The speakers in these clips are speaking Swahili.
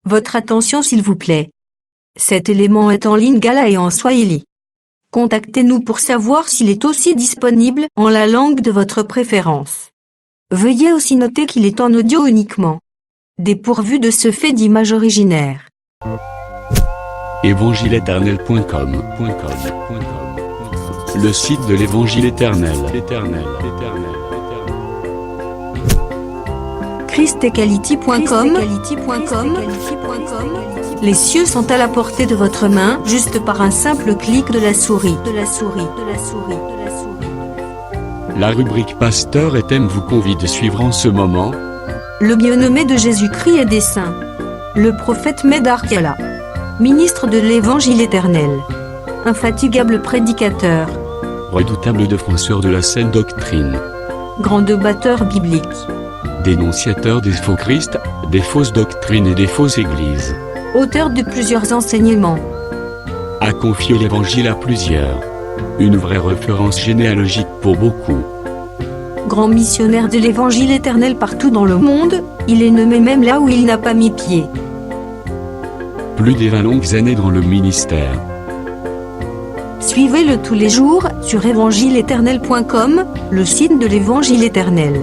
Votre attention s'il vous plaît. Cet élément est en lingala et en swahili. Contactez-nous pour savoir s'il est aussi disponible en la langue de votre préférence. Veuillez aussi noter qu'il est en audio uniquement. Dépourvu de ce fait d'image originaire. Évangileéternel.com Le site de l'Évangile éternel. christequality.com Les cieux sont à la portée de votre main, juste par un simple clic de la souris. La rubrique Pasteur et thème vous convie de suivre en ce moment Le bien-aimé de Jésus-Christ et des saints. Le prophète Médard Kala. Ministre de l'Évangile éternel. Infatigable prédicateur. redoutable défenseur de la saine doctrine, Grand débatteur biblique. dénonciateur des faux Christ, des fausses doctrines et des fausses églises, Auteur de plusieurs enseignements. a confié l'Évangile à plusieurs. Une vraie référence généalogique pour beaucoup. Grand missionnaire de l'Évangile éternel partout dans le monde, il est nommé même là où il n'a pas mis pied. Plus de 20 longues années dans le ministère. Suivez-le tous les jours sur évangileéternel.com, le site de l'Évangile éternel.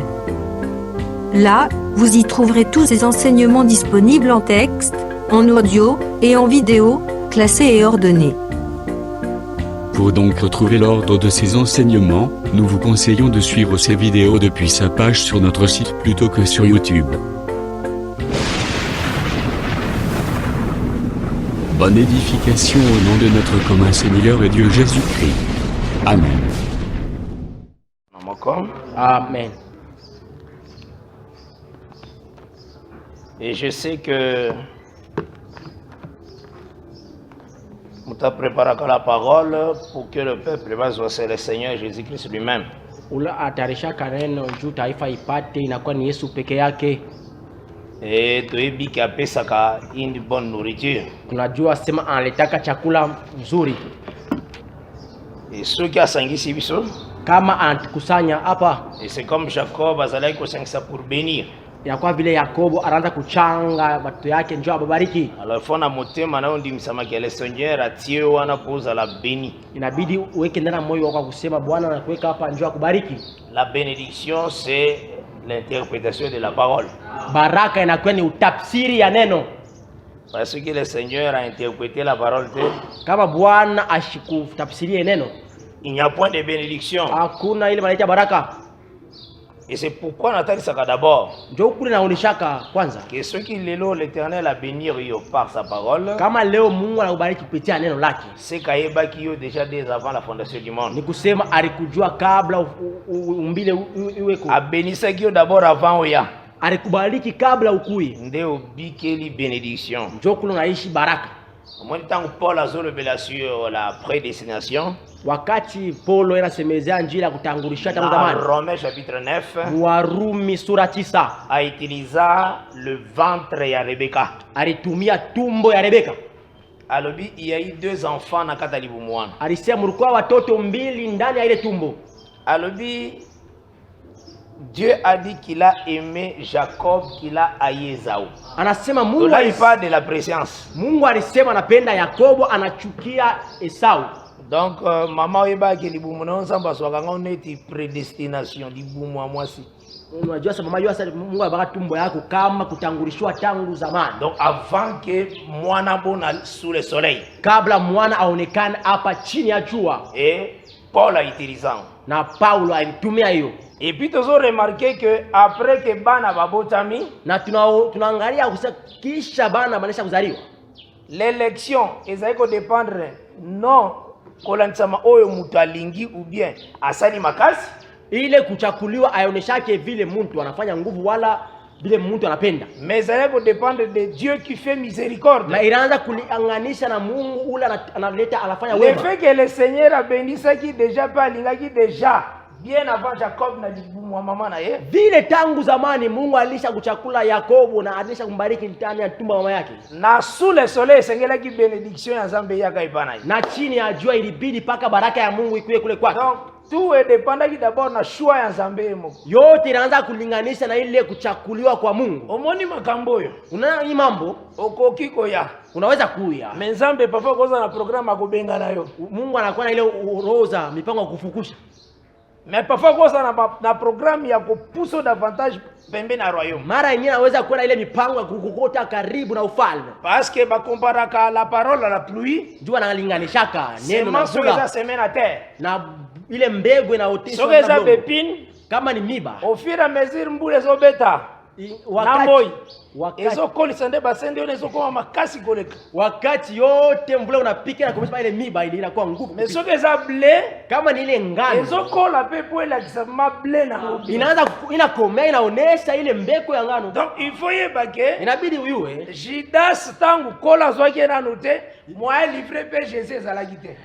Là, vous y trouverez tous ces enseignements disponibles en texte, en audio et en vidéo, classés et ordonnés. Pour donc retrouver l'ordre de ces enseignements, nous vous conseillons de suivre ces vidéos depuis sa page sur notre site plutôt que sur YouTube. Bonne édification au nom de notre commun Seigneur et Dieu Jésus-Christ. Amen. Amen. Et je sais que on t'a préparé la parole pour que le peuple va voir le Seigneur Jésus-Christ lui-même. Ula atarisha kaneno juu taifa ipate inakuwa ni Yesu peke yake. Et toyebi ki apesaka une bonne nourriture. Tunajua sema analetaka chakula mzuri. Et ceux qui asangisi biso, Kama anatukusanya hapa, et c'est comme Jacob azalaki kosangisa pour bénir. inakuwa vile Yakobo anaanza kuchanga watu yake njoo ababariki. Alors faut na motema na ndimisamaki le Seigneur atie wana pour la béni. Inabidi uweke ndani moyo wako kusema Bwana anakuweka hapa njoo akubariki. La bénédiction c'est l'interprétation de la parole. Baraka inakuwa ni utafsiri ya neno. Parce que le Seigneur a interprété la parole de, Kama Bwana ashikutafsirie neno, il n'y a point de bénédiction. hakuna ile malaika baraka. Et c'est pourquoi on attend ça d'abord. Njoo kule naoneshaka kwanza. Que ceux qui l'Éternel a béni par sa parole, Kama leo Mungu anakubariki kupitia neno lake, c'est Kaïba qui ont déjà dès avant la fondation du monde. ni kusema alikujua kabla umbile iweko. A béni ceux qui ont d'abord avant Oya. Alikubariki kabla ukui. Nde obikeli bénédiction. Njoo kule unaishi baraka. Au moins tant que Paul a révélé sur la prédestination. Wakati Paulo anasemezea njia ya kutangulisha tangu Dans zamani, Romains chapitre 9, Warumi sura 9, a utilisé le ventre de Rebecca. alitumia tumbo ya Rebeka. Alors il y a eu deux enfants na katali bumwana. Alisema mlikuwa watoto mbili ndani ya ile tumbo. Alors Dieu a dit qu'il a aimé Jacob, qu'il a haï Esaü. Anasema Donc là, il parle de la présence. Mungu alisema anapenda Yakobo, anachukia Esau. Donc, maman eba ke libumuna onsamba swakanga oneti prédestination libumu a mwasi. Unajua sababu mama yasa Mungu abaka tumbo yako kama kutangulishwa tangu zamani. Donc, avant que mwana bona sous le soleil. Kabla mwana aonekane hapa chini ya jua. Et Paul a utilisé. Na Paulo alitumia hiyo. Et puis, tu as remarqué que après que bana babotami, Na tunaangalia kisha bana banesha kuzaliwa. l'élection ezako dépendre non kolansama oyo mutalingi ou bien asali makasi. Ile kuchakuliwa aioneshake vile mtu anafanya nguvu wala vile mtu anapenda. Mais ça va dépendre de Dieu qui fait miséricorde. Na inaanza kulianganisha na Mungu ule analeta anafanya Le wema. fait que le Seigneur a béni ça qui déjà pas lingaki déjà bien avant Jacob na libumu wa mama na ye. Vile tangu zamani Mungu alisha kuchakula Yakobo na alisha kumbariki ndani ya tumbo mama yake. Na sous le soleil sengela ki bénédiction ya Nzambe yaka ipana. Na chini ya jua ilibidi paka baraka ya Mungu ikuwe kule kwake. Donc tout est dépendant d'abord na choix ya Nzambe moko. Yote inaanza kulinganisha na ile kuchakuliwa kwa Mungu. Omoni makambo yo. Unaona hii mambo Okoki koya. unaweza kuya. Mais Nzambe parfois koza na programme akubenga nayo. Mungu anakuwa na ile roza mipango ya kufukusha. Mais parfois koza na programme ya kupuso davantage pembe na royaume. Mara nyingine anaweza kuwa na ile mipango ya kukokota karibu na ufalme. Parce que ba comparaka la parole à la pluie. Jua analinganishaka neno na mvula. Semaine à terre. Na ile mbegu inaoteshwa na mbegu. Pepine kama ni miba. Au fur et à mesure mbule zobeta. Wakati yote mvula unapika na kumesha ile miba ile inakuwa nguvu. Mais soki eza blé kama ni ile ngano. Ezokola pepo ile kisema blé na nguvu. Inaanza inakomea inaonesha ile mbeko ya ngano. Donc il faut yebake. Inabidi uyue. Judas tangu kola zwake na note, moi livré pe Jésus ezalaki te.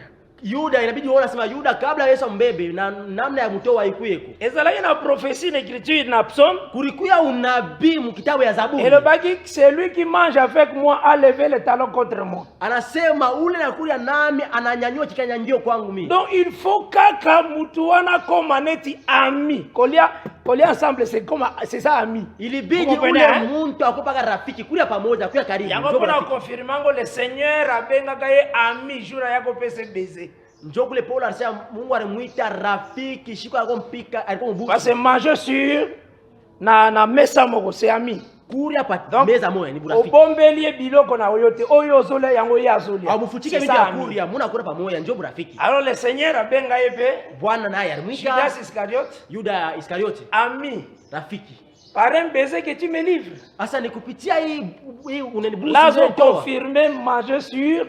Yuda inabidi uone sema Yuda kabla Yesu mbebe na namna ya mtoa ikuyeko. Ezalaki na prophétie na écriture na psaume, kulikuwa unabii mkitabu ya Zaburi. Et le baki celui qui mange avec moi a levé le talon contre moi. Anasema ule nakulia nami ananyanyua kikanyangio kwangu mimi. Donc il faut kaka mtu wana koma neti ami. Kolia ensemble c'est ça ami. Ilibidi ule mtu akopaka rafiki kulia pamoja kulia karibu. Yango kuna confirmango le Seigneur abenga kaye ami jura yako pese baiser. Njoo kule Paulo anasema Mungu alimuita rafiki shiko yako mpika alikuwa mbuku. Parce que manger sur na mesa moko c'est ami. Kuria pa meza moya ni burafiki. Obombeli biloko na oyote oyo zole yango yazoli. Amufuchike vitu ya kuria muna kura pamoja njoo burafiki. Alors le Seigneur abenga yepe Bwana naye alimuita Judas Iscariote. Yuda Iscariote. Ami, rafiki. Par un baiser que tu me livres. Asa nikupitia hii unanibusu. Là je confirme manger sur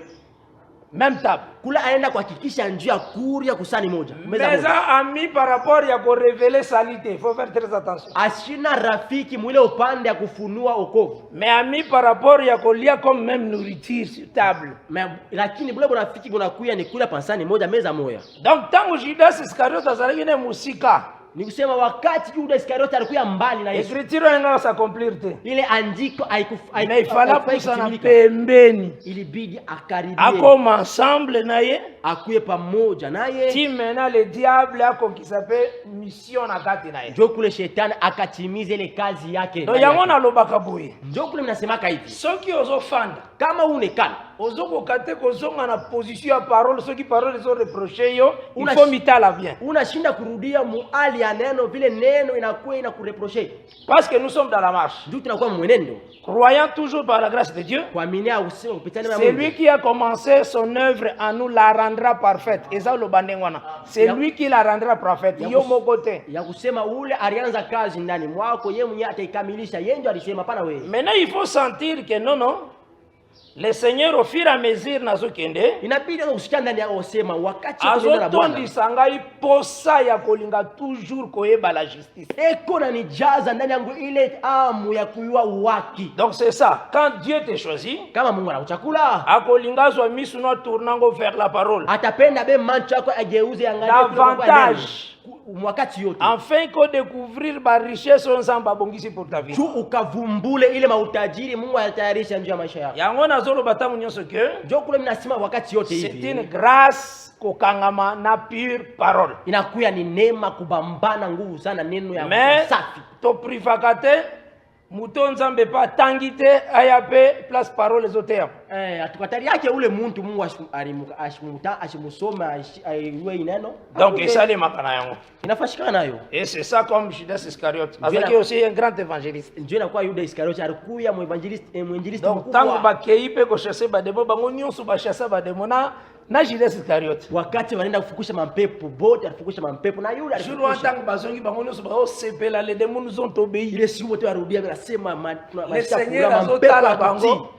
même table. Kula aenda kuhakikisha njia kuria kusani moja. Mais ami par rapport ya ko révéler salité, il faut faire très attention. Ashina rafiki mwile upande ya kufunua okovu. Mais ami par rapport ya ko lia comme même nourriture sur table. Mais lakini bule rafiki kunakuya ni kula pansani moja meza moja. Donc tangu Judas Iscariote azalaki ne musika. Ni kusema wakati Yuda Iskariote alikuwa mbali na Yesu. Écriture inga s'accomplir te. Ile andiko haifala kusana pembeni. Ilibidi akaribie. Akoma ensemble naye. Akuye pamoja naye. Ti mena le diable ako kisape mission na kati naye. Ndio kule shetani akatimiza ile kazi yake. Ndio yango na lobaka boye. Ndio kule mnasemaka hivi. Soki ozofanda kama unekana ozoko kate kozonga na position ya parole soki parole zo reprocher yo il faut mitala bien. Unashinda kurudia muali ya neno vile neno inakuwa inakureprocher. Parce que nous sommes dans la marche. Ndio tunakuwa mwenendo. Croyant toujours par la grâce de Dieu. Kuaminia usio kupitana na Mungu. C'est lui qui a commencé son œuvre en nous la rendra parfaite. Eza lo bandengwana. C'est lui qui la rendra parfaite. Yo mokote. Ya kusema ule alianza kazi ndani mwako yeye mwenyewe ataikamilisha. Yeye ndio alisema pana wewe. Maintenant il faut sentir que non. Le Seigneur au fur et à mesure nazokende inabidi kusikia ndani ya osema wakati tunaenda na Bwana azotondisangai posa ya kolinga toujours koyeba la justice. Eko na nijaza ndani yangu ile amu ya kuyua uwaki. Donc c'est ça, quand Dieu te choisit, kama Mungu anakuchakula akolinga zwa misu na tournango vers la parole. Atapenda be mancho yako ageuze angalie davantage wakati yote. Enfin ko découvrir ba richesse onsamba bongisi pour ta vie. Tu ukavumbule ile mautajiri Mungu alitayarisha njia ya maisha yako. Yango nazolo batamu nyonso ke ndio kule mnasema wakati yote hivi. C'est une grâce kokangama na pure parole. Inakuya ni neema kubambana nguvu sana neno ya safi. To privakate muto nzambe pa tangite ayape place parole zote. Atukatari yake ule muntu Mungu ashimusoma aiwe neno. Donc esale makana yango. Inafashikana nayo. Et c'est ça comme Judas Iscariote. Avec aussi un grand évangéliste. Ndio inakuwa Yuda Iscariote alikuya mwinjilisti mkubwa. Donc tangu bakeipe ko chasser ba demo bango nyonso ba chasser ba demo na Judas Iscariote. Wakati wanaenda kufukusha mampepo bote alifukusha mampepo na Yuda alifukisha. Juru tangu bazongi bango nyonso ba sepela les démons nous ont obéi. Ile siku wote warudia nasema le Seigneur azotala bango.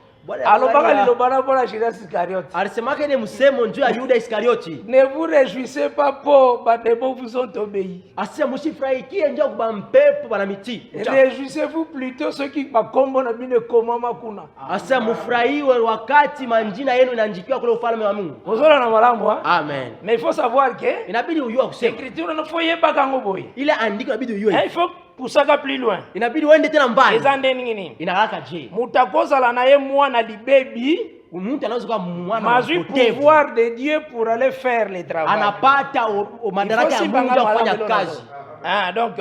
Alobaka lilobana bona Judas Iscariote. Alisemaka ile msemo njoo ya Yuda Iscariote. Ne vous réjouissez pas pour ba démons vous ont obéi. Asia msifurahikie njoo kwa mampepo bana miti. Réjouissez-vous plutôt ceux qui bakombo na bine komama kuna. Asia mfurahiwe wakati manjina yenu inaandikiwa kule ufalme wa Mungu. Mozora na malamu Amen. Mais il faut savoir que inabidi ujue kusema. Écriture ne faut yeba kango boy. Ile andiko inabidi ujue. Il faut kusaka plus loin. Inabidi uende tena mbali. Ezande nini? Inalaka je. Mutakoza la naye mwana libebi Mtu anaweza kuwa mwana Mazui mpotevu. pouvoir de Dieu pour aller faire le travail. Anapata madaraka ya Mungu ya kufanya kazi. Ah, donc,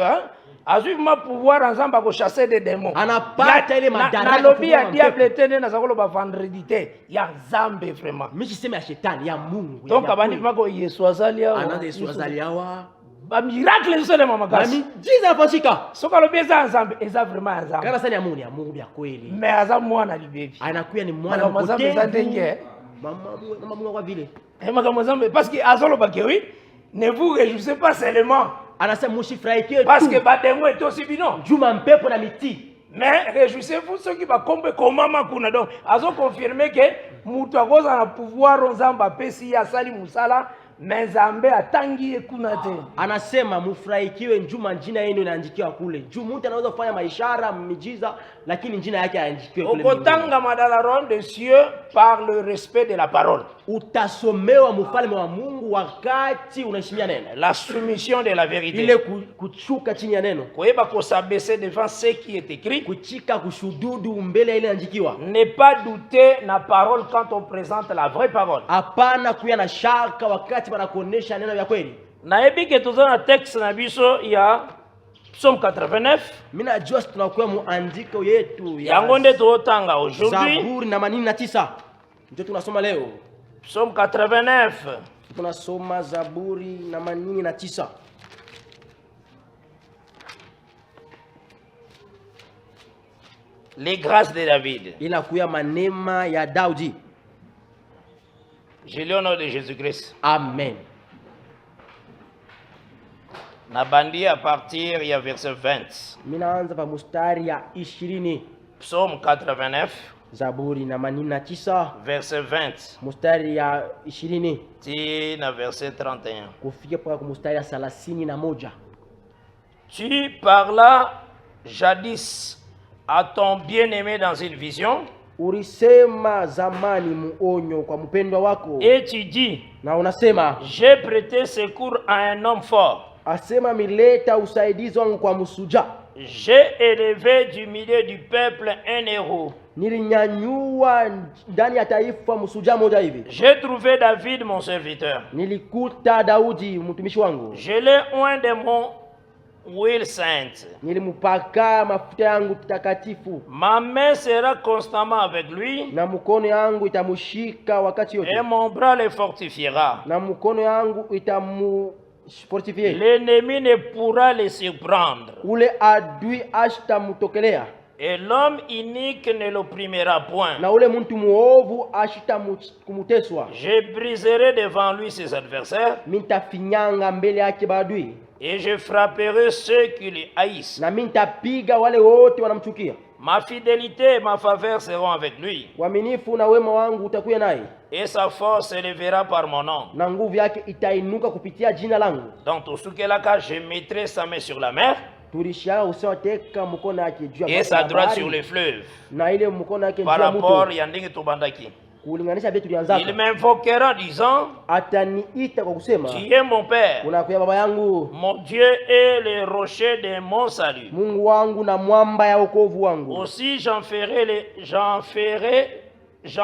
azui ma pouvoir ensemble à chasser des démons. Anapata ile madaraka na lobby ya kufunga diable tene na zakolo ba vendredi te. Ya zambe vraiment. Mimi siseme ya shetani, ya Mungu. Donc abandi mako Yesu azali hawa. Anaanza Yesu azali hawa. Ba miracle sele mama gasi. Ami jiza afanyika. Soka lobby za ensemble, eza vraiment ensemble. Kana sana ya Mungu vya kweli. Mais aza mwana libebi. Anakuya ni mwana mpotevu. Mama Mungu kwa vile. Parce que azolo ba oui, ne vous réjouissez pas seulement. Anasema mshifurahikie parce que bademo est aussi bino. Juma mpepo na miti. Mais réjouissez-vous ceux qui va kombe komama kuna donc azo confirmer que mutu akoza na pouvoir nzamba pesi ya sali musala mezambe atangi kuna te. Anasema mfurahikiwe njuma njina yenu inaandikiwa kule. Juu mtu anaweza kufanya maishara miujiza lakini njina yake haandikiwe kule. Okotanga madala ronde des cieux par le respect de la parole. Utasomewa mfalme wa Mungu wakati unaheshimia neno. La soumission de la vérité. Ile kuchuka chini ya neno. Koyeba ko s'abaisser devant ce qui est écrit. Kuchika kushududu mbele ile andikiwa. Ne pas douter na parole quand on présente la vraie parole. Hapana kuya na shaka wakati wanakuonesha neno ya kweli. Na ebike tuzana texte na biso ya Psaume 89. Mimi najua tunakuwa muandiko yetu ya ngonde tuotanga aujourd'hui. Zaburi na 89. Ndio tunasoma leo. Psaume 89. Tunasoma Zaburi na 89. Les grâces de David. Inakuya manema ya Daudi. Je lis au nom de Jésus-Christ. Amen. Nabandi à partir ya verset 20. Minaanza pa mustari ya 20. Psaume 89. Zaburi na 89. Verset 20. Mustari ya 20. Ti na verset 31. Kufika kwa mustari ya 31. Tu parlas jadis à ton bien-aimé dans une vision. Ulisema zamani muonyo kwa mpendwa wako. Et tu dis, na unasema, j'ai prêté secours à un homme fort. Asema mileta usaidizi wangu kwa msuja. J'ai élevé du milieu du peuple un héros. Nilinyanyua ndani ya taifa msuja moja hivi. J'ai trouvé David mon serviteur. Nilikuta Daudi mtumishi wangu. Je l'ai oint de mon huile sainte. Nilimupaka mafuta yangu takatifu. Ma main sera constamment avec lui. Na mkono yangu itamushika wakati yote. Et mon bras le fortifiera. Na mkono yangu fortifier. L'ennemi ne pourra le surprendre. Ule adui ashitamutokelea. Et l'homme inique ne l'opprimera point. Na ule muntu muovu ashitamuteswa. Je briserai devant lui ses adversaires. Mintafinyanga mbele yake badui. Et je frapperai ceux qui le haïssent. Na mintapiga wale wote wanamchukia. Ma fidélité et ma faveur seront avec lui. Uaminifu na wema wangu utakuwa naye. Et sa force s'élèvera par mon nom. Na nguvu yake itainuka kupitia jina langu. Donc Tosukelaka, je mettrai sa main sur la mer. Tulisha usawateka mkono yake juu ya et sa droite sur les fleuves. Na ile mkono yake par rapport ya ndenge tubandaki. Kulinganisha vitu tulianza. Il m'invoquera en disant, ataniita kwa kusema, tu es mon père. Unakuwa baba yangu. Mon Dieu est le rocher de mon salut. Mungu wangu na mwamba ya wokovu wangu. Aussi j'en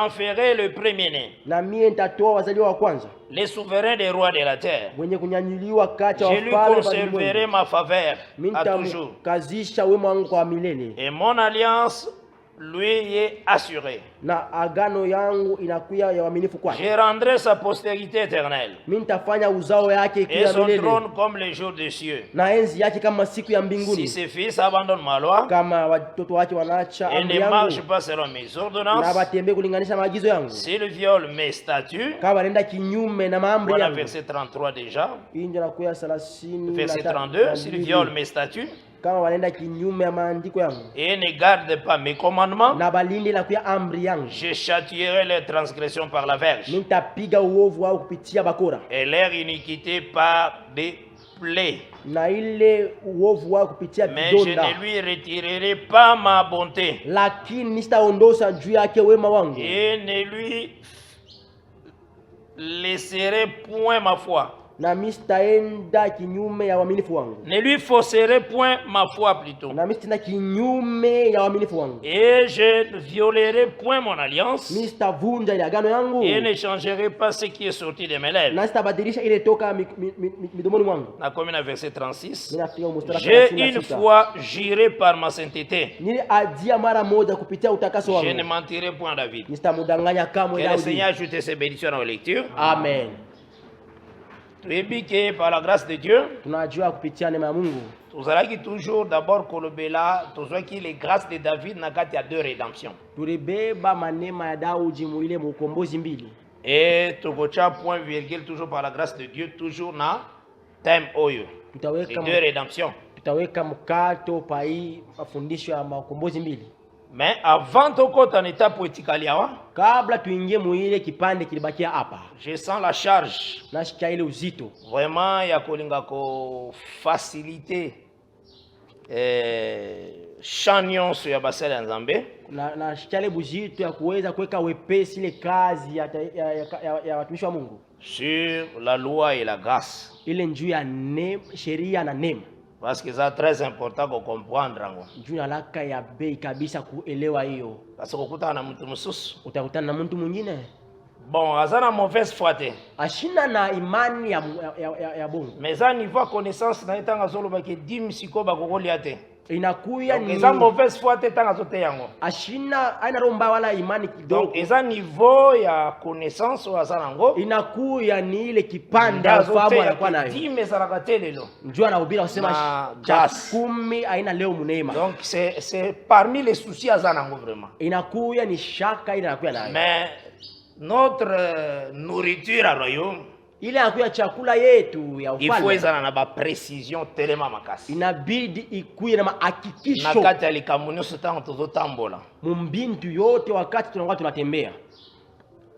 ferai le premier-né. Na mie nitatoa wazaliwa wa kwanza. Les souverains des rois de la terre. Wenye kunyanyuliwa kati ya wafalme. Je lui conserverai ma faveur à toujours. Kazisha wema wangu kwa milele. Et mon alliance lui est assurée. Na agano yangu inakuya ya uaminifu kwake. Je rendrai sa postérité éternelle. Mimi nitafanya uzao yake kila milele. Et son trône comme les jours des cieux. Na enzi yake kama siku ya mbinguni. Si ses fils abandonnent ma loi. Kama watoto wake wanaacha amri yangu. Et ne marchent pas selon mes ordonnances. Na batembee kulinganisha maagizo yangu. S'ils violent mes statuts. Kama wanaenda kinyume na maamri yangu. Voilà verset 33 déjà. Inja nakuya 30. Verset 32. S'ils violent mes statuts. Kama wanaenda kinyume ya maandiko yangu. Et ne garde pas mes commandements. Na balinde la kuya amri yangu. Je châtierai les transgressions par la verge. Nitapiga uovu wao kupitia bakora. Et leur iniquité par des plaies. Na ile uovu wao kupitia vidonda. Mais je ne lui retirerai pas ma bonté. Lakini sitaondosa juu yake wema wangu. Et ne lui laisserai point ma foi. nami sitaenda kinyume ya uaminifu wangu, Ne lui fausserai point ma foi plutôt. nami sitaenda kinyume ya uaminifu wangu, Et je ne violerai point mon alliance. mimi sitavunja ile agano yangu, Et ne changerai pas ce qui est sorti de mes lèvres. na sitabadilisha ile toka midomoni mwangu. Na comme na verset 36. Mimi nafika mstari J'ai une 36. fois juré par ma sainteté. Niliadia mara moja kupitia utakaso Je ne wangu, mentirai point à David. sitamudanganya kamwe Que le Daudi. Seigneur ajoute ses bénédictions dans la lecture. Amen. Tu es bien que par la grâce de Dieu, Tunajua kupitia neema ya Mungu tozalaki toujours d'abord kolobela, tozwaki les grâces de David na kati ya deux rédemptions. tulibeba manema ya Daudi muile mukombozi mbili, Et tokocha point virgule toujours par la grâce de Dieu, toujours na thème oyo. Les tutaweka deux rédemptions. tutaweka mkato pa hii mafundisho ya makombozi mbili. Mais avant tokota na étape etikaliawa, Kabla tuingie muile kipande kilibakia hapa, je sens la charge nasikia ile uzito vraiment ya kolinga ko faciliter champ nyonso ya basala ya Nzambe nasikia ile uzito ya kuweza kuweka wepesi ile kazi ya watumishi wa Mungu sur la loi et la grâce. ile njuu ya sheria na neema, Parce que c'est très important de comprendre. njuu ya laka ya bei kabisa kuelewa hiyo. Parce que kukuta na mtu mususu. Utakutana na mtu mwingine Bon, azana mauvaise foi te. ashina na imani ya bongo, Mais ça niveau connaissance na etanga zolo ba ke dim siko ba kokolia te. inakuya Donc ni eza mauvaise foi te tanga zote yango. ashina aina romba wala imani Donc kidogo, eza niveau ya connaissance o azana ngo. inakuya ni ile kipande afahamu anakuwa nayo, Dim ezalaka te lelo. njoo anahubiri kusema Na cha gas. 10 aina leo mneema, Donc c'est parmi les soucis azana ngo vraiment. inakuya ni shaka ile anakuya nayo, Mais notre nourriture à royaume, ile anakuya chakula yetu ya il faut ufalme ezala na ba précision tellement makasi. inabidi ikuye na Na mahakikisho kati ya likambo nyonso ntango tozotambola. mumbintu yote wakati tunakuwa tunatembea.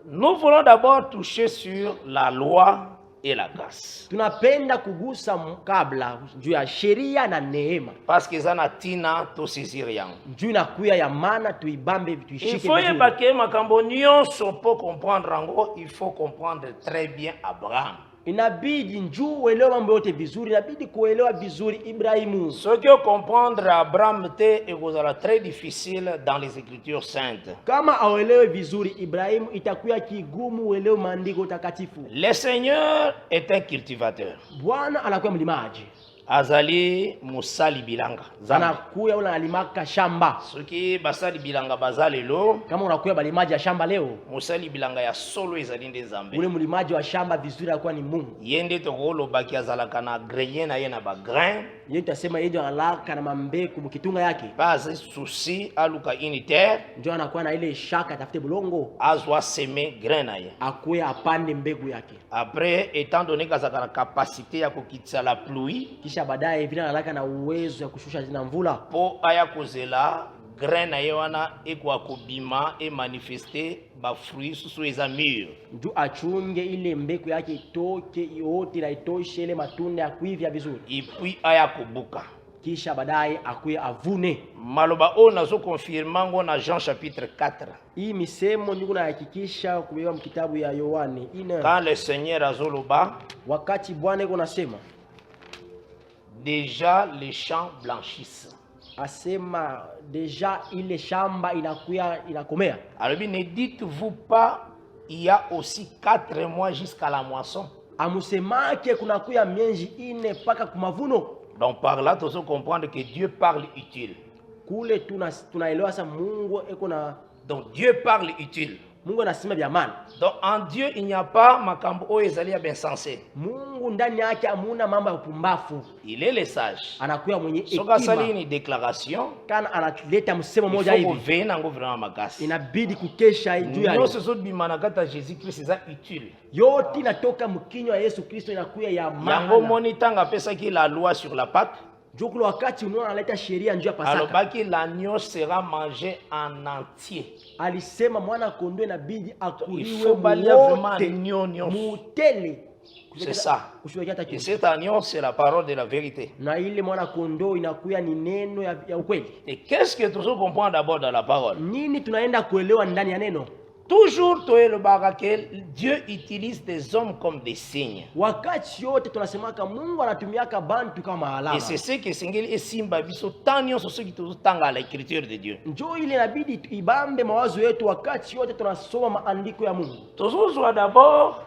Nous voulons d'abord toucher sur la loi et la grâce. Tunapenda kugusa kabla juu ya sheria na neema, Parce que ça na tina to saisir yango. juu inakuya ya maana tuibambe Il tuishike faut vizuri. yeba ke makambo nyonso po comprendre yango, il faut comprendre très bien Abraham. Inabidi njuu uelewe mambo yote vizuri, inabidi kuelewa vizuri Ibrahimu. Ce que comprendre Abraham te ekozala très difficile dans les écritures saintes. Kama auelewe vizuri Ibrahimu, itakuya kigumu uelewe maandiko takatifu. Le Seigneur est un cultivateur. Bwana anakuya mlimaji, Azali musali bilanga. anakuya ula alimaka shamba. Soki basali bilanga bazalelo, Kama unakuya balimaji ya shamba leo, musali bilanga ya solo ezali nde Nzambe. ule mlimaji wa shamba vizuri anakuwa ni Mungu. Yende tokolobaki azalaka na grenier na ye na ba grain. Yeye tutasema yeye ndio analaka na mambeku mkitunga yake, Pas souci aluka une terre, ndio anakuwa na ile shaka atafute bulongo azwa semer grain na ye. akuye apande mbegu yake, Après, étant donné kazaka na capacité ya kokitisa la pluie, kisha baadaye vile analaka na uwezo ya kushusha zina mvula, po aya kozela grain na ye wana ekwa kobima e manifester ba fruits susu eza mûr. ndio achunge ile mbegu yake itoke yote na itoshe ile matunda ya kuivya vizuri, Et puis aya kobuka. kisha baadaye akuye avune. Maloba o nazo confirmer ngo na Jean chapitre 4. Hii misemo niko nahakikisha kubeba mkitabu ya Yohane ina, Quand le Seigneur azoloba, wakati Bwana yuko nasema, déjà les champs blanchissent. asema deja ile shamba inakuya inakomea. Alors ne dites-vous pas, il y a aussi 4 mois jusqu'à la moisson. Amusemake kunakuya mienji ine paka kumavuno. Donc par là, tu dois comprendre que Dieu parle utile. Kule tunaelewa sasa Mungu eko na, Donc Dieu parle utile. Mungu anasema vya maana. Donc en Dieu, il n'y a pas makambo o ezali ya bien sensé. Mungu ndani yake amuna mambo ya upumbafu. Il est le sage. Anakuya mwenye Soka sali hekima. une déclaration, Kana analeta msemo il moja faut hivi, ouvrir nango vraiment makasi. inabidi kukesha juu ya Nous ce sont bimanakata Jésus-Christ, c'est utile. yote inatoka mkinywa ya Yesu Kristo, inakuya ya Yango maana. moni tanga pesa ki la loi sur la Pâque. Jukulu wakati unaona analeta sheria njuu ya Pasaka, Alobaki l'agneau sera mangé en entier. alisema mwana kondoo inabidi Il akuliwe faut balia vraiment wote agneau. mutele. C'est ça. Kusiwekea hata Et kitu. cet agneau, c'est la parole de la vérité. Na ile mwana kondoo inakuya ni neno ya ukweli. Et qu'est-ce que tu dois comprendre d'abord dans la parole? Nini tunaenda kuelewa ndani ya neno? Toujours le barakel, Dieu utilise des hommes comme des signes. Wakati yote tunasemaka Mungu anatumiaka bantu kama alama. Et c'est ce que Sengeli et Simba biso tanyo sur ceux qui tanga à l'écriture de Dieu. Njoo ile inabidi ibambe mawazo yetu wakati yote tunasoma maandiko ya Mungu. Toujours d'abord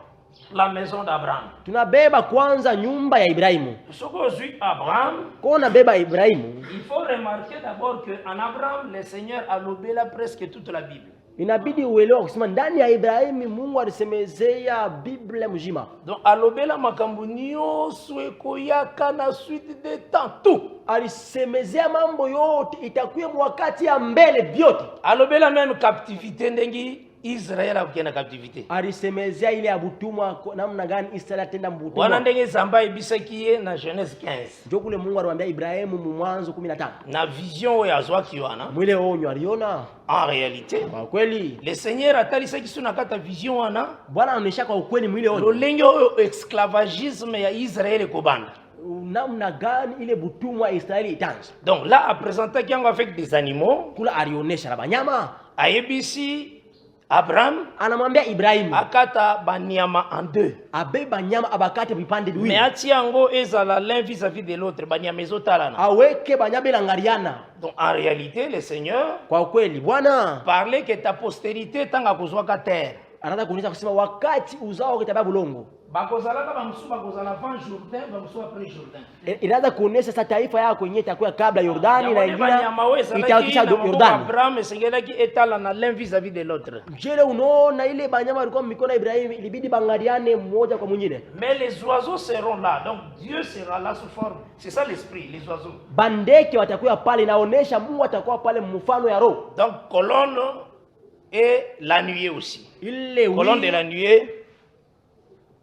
la maison d'Abraham. Tunabeba kwanza nyumba ya Ibrahimu. Aujourd'hui Abraham, Kona beba Ibrahimu. il faut remarquer d'abord que en Abraham le Seigneur a lobé là presque toute la Bible. Inabidi uelewa kusema ndani ya Ibrahimu Mungu alisemezea Biblia mzima. Donc alobela makambo nyonso ekoyaka na suite de temps tout. Alisemezea mambo yote itakuwa wakati ya mbele vyote. Alobela même captivité ndengi Israël akena captivité. Alisemezea ile ya butumwa namna gani Israeli atenda mbutumwa. Wana ndenge Zamba ibisaki na Genèse 15. Ndio kule Mungu alimwambia Ibrahimu mu Mwanzo 15. Na vision ya zwaki wana. Mwile onyo aliona. En réalité, kwa kweli le Seigneur atalisa kisuna kata vision wana. Bwana anaonyesha kwa ukweli mwile onyo. Lolengo esclavagisme ya Israël kobanda. Namna gani ile butumwa Israeli itanza. Donc là a présenté kiango avec des animaux. Kula alionyesha na banyama. Ayebisi Abraham anamwambia Ibrahimu akata banyama en deux. Abeba nyama abakate vipande viwili. Mais atiango ezala l'un vis-à-vis de l'autre banyama ezotalana. Aweke banyama belangariana. Donc en réalité le Seigneur kwa kweli Bwana parlait que ta postérité tanga kuzwaka terre. Anaanza kuonyesha kusema wakati uzao kitabia bulongo. Bakozalaka bamsu bakozala avant Jourdain bamsu après Jourdain. Inaanza kuonyesha sasa taifa yako yenyewe itakuwa kabla Yordani na ingine itakisha Yordani. Abraham esengelaki etala na l'un vis-à-vis de l'autre. Jele unaona ile banyama walikuwa mikono ya Ibrahimu ilibidi bangaliane mmoja kwa mwingine. Mais les oiseaux seront là. Donc Dieu sera là sous forme. C'est ça l'esprit, les oiseaux. Bandeke watakuwa pale inaonesha Mungu atakuwa pale mfano ya roho. Donc colonne et la nuée aussi. Ile colonne de la nuée.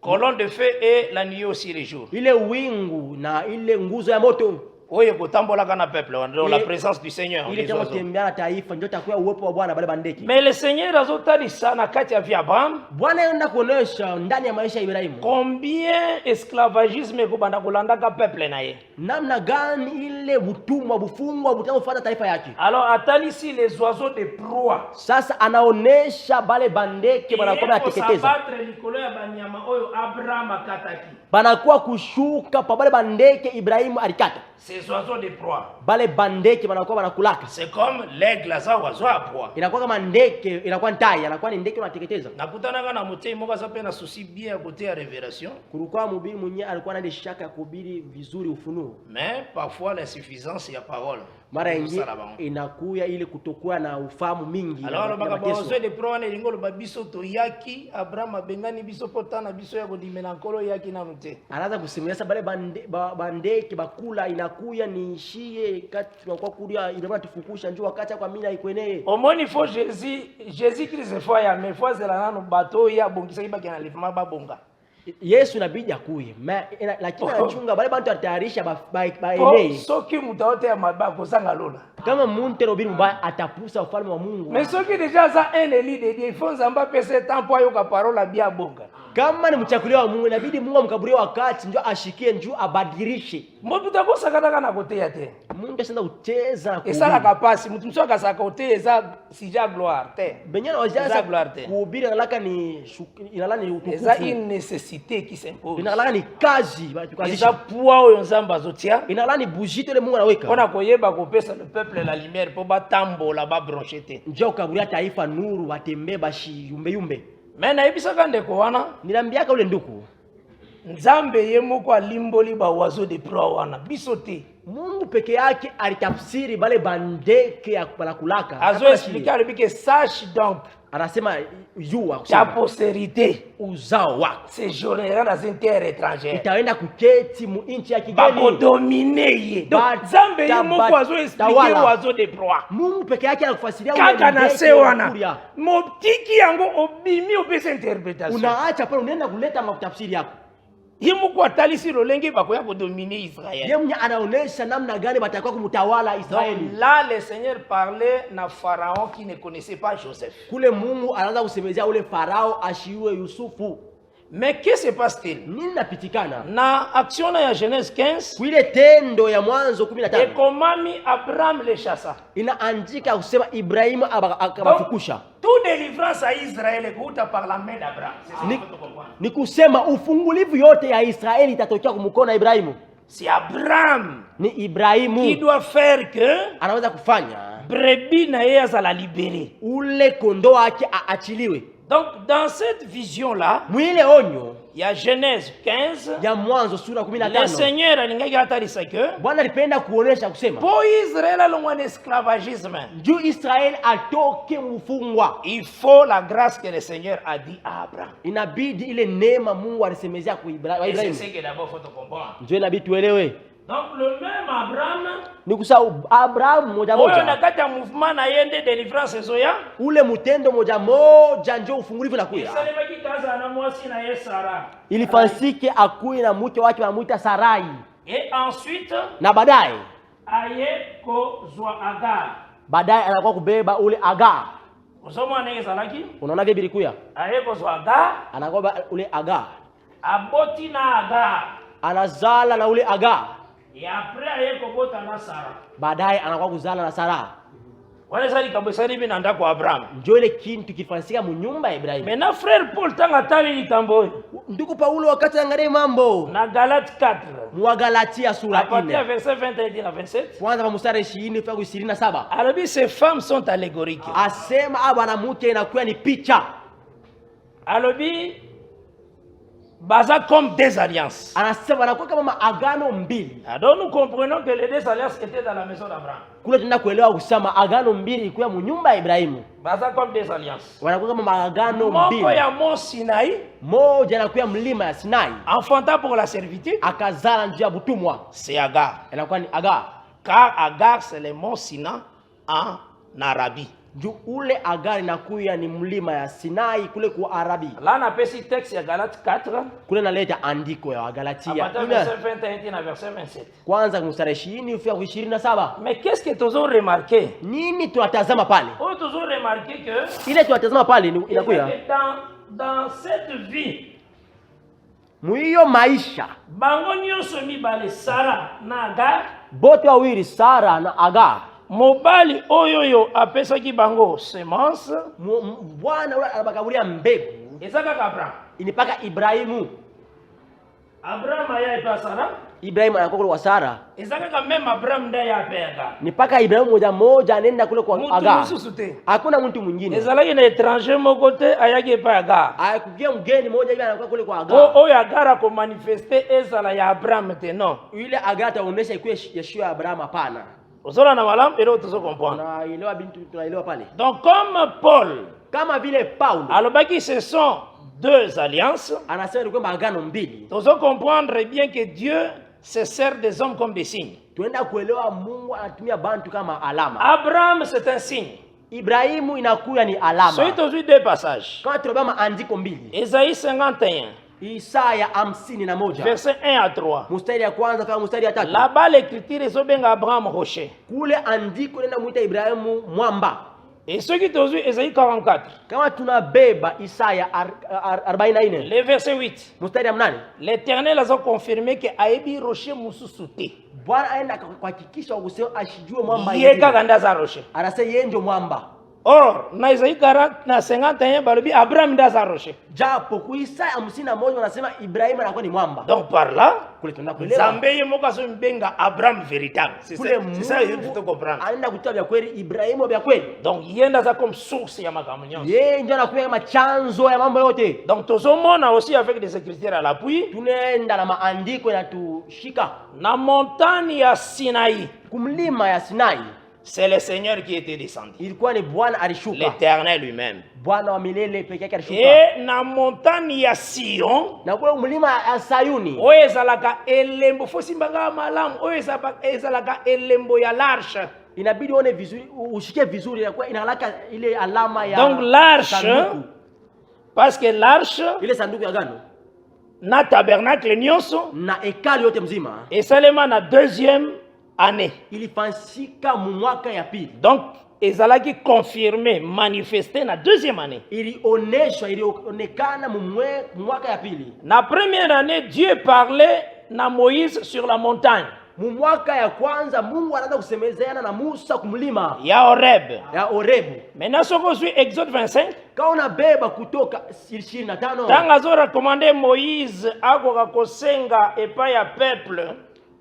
Colonne de feu et la nuée aussi les jours. Ile wingu na ile nguzo ya moto. Oye kotambola kana peuple dans la présence du Seigneur. Ile kama tembea na taifa ndio takuwa uwepo wa Bwana bale bandeki. Mais le Seigneur azotali sana kati ya vya Abraham. Bwana yenda kuonesha ndani ya maisha ya Ibrahimu. Combien esclavagisme kubanda kulandaka peuple na ye. Namna gani ile butumwa bufungwa butafuata taifa yake. Alors atali les oiseaux de proie. Sasa anaonesha bale bandeke banakuwa bateketeza. Battre likolo ya banyama oyo Abraham akataki. Banakuwa kushuka pa bale bandeke Ibrahimu alikata. Ces oiseaux de proie. Bale bandeke banakuwa banakulaka. C'est comme l'aigle za oiseau à proie. Inakuwa kama ndeke, inakuwa ntai, inakuwa ni ndeke unateketeza. Nakutana na mutei moka sape na souci bien à côté ya révélation. Kulikuwa mhubiri mwenyewe alikuwa na shaka ya kuhubiri vizuri ufunuo. Mais parfois l'insuffisance ya parole. Mara nyingi inakuya ile kutokuwa na ufahamu mingi. Alors bakabaozo de proie na lingolo babiso to yaki Abraham abengani biso potana biso ya kodimena nkolo yaki na mute. Anaanza kusimulia sasa bale bandeke bakula inakuya niishie kati tunakuwa kulia ile tufukusha njoo wakati kwa mimi haikwenee. Omoni fo Jésus Christ fo ya mais fo zela nano bato ya bongisa ibaki na lifuma babonga. Yesu inabidi akuye lakini anachunga bale bantu atayarisha baenei. Soki mutaote ya mabako sanga lola. Kama muntu robiri mbaya atapusa ufalme wa Mungu. Mais soki déjà ça un élit de Dieu, il faut nzamba pese temps pour yoka parole bien bonga. Kama ni mchakuliwa wa Mungu inabidi Mungu amkaburie wakati ndio ashikie njoo abadilishe. Mtu takosa kataka na kotea te. Mungu sasa ucheza na esala kapasi mtu mso akasaka kotea eza sija gloire te. Benyana wajaza kuhubiri inalaka ni inalaka ni utukufu. Eza une nécessité qui s'impose. Inalaka ni kazi tukazisha. Eza poa oyo nzamba zotia. Inalaka ni bougie ile Mungu anaweka. Ona koyeba kopesa le peuple la lumière po batambola ba bronchete. Njoo kaburia taifa nuru watembe bashi yumbe yumbe. Mena ibisaka ndeko wana nilambiaka ule nduku Nzambe yemoko alimboli ba oiseau de proie wana bisote. Mungu peke yake alitafsiri bale bandeke ya balakulaka. Azo expliquer alibike sache donc. Anasema yua ta postérité uzao wako séjournera dans une terre étrangère. Itaenda kuketi mu inchi ya kigeni. Bakodomine ye. Donc Nzambe yemoko azo expliquer oiseau de proie. Mungu peke yake anakufasiria ule kaka na se wana. Motiki yango obimi opesa interprétation. Unaacha pale unaenda kuleta makutafsiri yako. Yemoko atalisi lolenge bakoya kodominer Israël. Yemnya anaonesha namna gani batakuwa kumtawala Israeli. Là le Seigneur parlait na Pharaon qui ne connaissait pas Joseph. Kule Mungu anaanza kusemezea ule Farao ashiwe Yusufu. Mais qu'est-ce qui se passe-t-il? Nini napitikana? Na action ya Genèse 15, Kuile tendo ya Mwanzo 15. ekomami Abraham le chassa. Inaandika kusema Ibrahimu akawafukusha. Toute délivrance à Israël est goûtée par la main d'Abraham. C'est ça qu'il faut comprendre. Ni kusema ufungulivu yote ya Israeli itatokea kumkono wa Ibrahimu. C'est Abraham Ni Ibrahimu qui doit faire que anaweza kufanya brebis na yeye azala libéré. ule kondoo wake aachiliwe. Donc dans cette vision-là, Mwile onyo il y a Genèse 15. ya Mwanzo sura Le 15. Seigneur alingaki atalisa que Bwana alipenda kuonesha kusema pour Israël alongwa na esclavagisme, juu Israeli atoke mfungwa, il faut la grâce que le Seigneur a dit à Abraham. inabidi ile neema Mungu alisemezea kwa Et c'est Ibrahimu. ce que d'abord faut comprendre. Ndio inabidi tuelewe. Donc le même Abraham, Ni kusahau Abraham moja oyo moja. nakati ya mouvement na yende délivrance ezoya, Ule mtendo moja moja ndio ufungulivu na kuya. esalemaki kaza na mwasi na ye Sara. Ilifansike akuye na mke wake wanamuita Sarai. Et ensuite Na baadaye aye kozwa Agar. anakuwa kubeba ule Agar. Ozomwana ezalaki Unaona vile bilikuya? aye kozwa Agar, Anakuwa ule Agar. aboti na Agar. Anazala na ule Agar. Et après aye kobota na Sara. Baadaye anakuwa kuzala na Sara. Wana sali kabosali bina ndako Abraham. Ndio ile kintu kifansika mu nyumba ya Ibrahimu. Maintenant frère Paul tanga tali likambo Ndugu Paulo wakati angalie mambo na Galate 4. mu Galatia À sura partir du 4. verset 21 à 27. Kwanza mstari 20 mpaka 27. Alors ces femmes sont allégoriques. Asema mwanamke inakuwa ni picha. Alors baza comme des alliances. Anasema anakuwa kama maagano mbili. Alors nous comprenons que les deux alliances étaient dans la maison d'Abraham. Kule tunaenda kuelewa kusema agano mbili ilikuwa mu nyumba ya Ibrahimu. Baza comme des alliances. Wanakuwa kama maagano Moko mbili. ya Mont Sinaï, Moja anakuwa mlima ya Sinai. enfantant pour la servitude, Akazala njia ya butumwa. c'est Agar. Inakuwa ni Agar. Car Agar c'est le mont Sina en Arabie. Juu ule Agar inakuwa ni mlima ya Sinai kule kwa Arabi. Là on appelle ce texte ya Galate 4. Kule naleta andiko ya À Galatia. partir du verset 21 à verset 27. Kwanza mstari 20 ufika 27. Mais qu'est-ce que tu as remarqué? Nini tunatazama pale? On a toujours remarqué que Ile tunatazama pale inakuwa dans cette vie, muiyo maisha bango nyonso mibale Sara na Agar, bote wawili Sara na Agar. mobali oyoyo apesaki bango semence, Bwana ule anabakabulia mbegu eza kaka Abraham. inipaka Ibrahimu. Abraham aya epa Sara, Ibrahimu anakuwa kule kwa Sara. eza kaka même Abraham nde ya ape Agar. Nipaka Ibrahimu moja moja anaenda kule kwa Mutu Agar. mosusu te. Hakuna mtu mwingine. Ezalaki na étranger moko te ayaki epa Agar. Akukia mgeni moja hivi anakuwa kule kwa Agar. Oyo Agar akomanifeste ezala ya Abraham te non. Yule Agar ataonesha ikuwe Yeshua ya Abrahamu hapana. Ozola na malamu eloko tozo comprendre. Tunaelewa bintu tunaelewa pale. Donc comme Paul Kama vile Paulo alobaki ce sont deux alliances, anasema ni kwamba agano mbili. tozo comprendre bien que Dieu se sert des hommes comme des signes. Tuenda kuelewa Mungu anatumia bantu kama alama. Abraham c'est un signe. Ibrahimu inakuya ni alama. Soyez tous deux passages. Kama tunabama andiko mbili. Esaïe 51, Isaya 51 verset 1 à 3. mstari ya kwanza mpaka mstari ya 3. Là-bas l'écriture ezobenga Abraham rocher. Kule andiko nenda muita Ibrahimu mwamba. Et ceux qui t'ont vu Esaïe 44, Kama tunabeba Isaya 44 le verset 8. mstari ya 8. L'Éternel a confirmé que Aebi rocher mususu te. Bwana aenda kuhakikisha kusema ashijue mwamba Ye kaka ndaza rocher. anasema yeye ndio mwamba. Or, na Esaïe 40 na 51 balobi Abraham ndaza rocher. Japo ku Isaya 51 wanasema Ibrahimu anakuwa ni mwamba. Donc par là, Kule tunaenda kuelewa. Nzambe ye moko azombenga Abraham véritable. C'est ça il faut comprendre. Anaenda kutoa vya kweli Ibrahimu vya kweli. Donc ye ndaza comme source ya makambo nyonso. Yeye ndio anakuwa kama chanzo ya mambo yote. Donc tozomona aussi avec des écritures à l'appui, Tunaenda na maandiko yanatushika na montagne ya Sinaï, kumlima ya Sinai. c'est le Seigneur qui était descendu. Ilikuwa ni Bwana alishuka. L'Éternel lui-même. Bwana wa milele peke yake alishuka. Et na montagne ya Sion, Na kule mlima ya Sayuni. oyo ezalaka elembo fosimbanga malamu, oyo ezalaka elembo ya l'arche. Inabidi uone vizuri, ushike vizuri inakuwa inalaka ile alama ya Donc l'arche, sanduku. parce que l'arche Ile sanduku ya agano na tabernacle nyonso na hekalu yote mzima esalema na deuxième année. ilifansika mu mwaka ya pili. Donc ezalaki confirmé, manifesté na deuxième année. ilionekana mwaka ya pili. Na première année, Dieu parlait na Moïse sur la montagne. Mwaka ya kwanza Mungu anaanza kusemezeana na Musa kumlima ya Horeb. Maintenant ce qu'on suit Exode 25. Kaona beba kutoka 25. Tanga zo recommandé Moïse akoka kosenga epai ya peuple.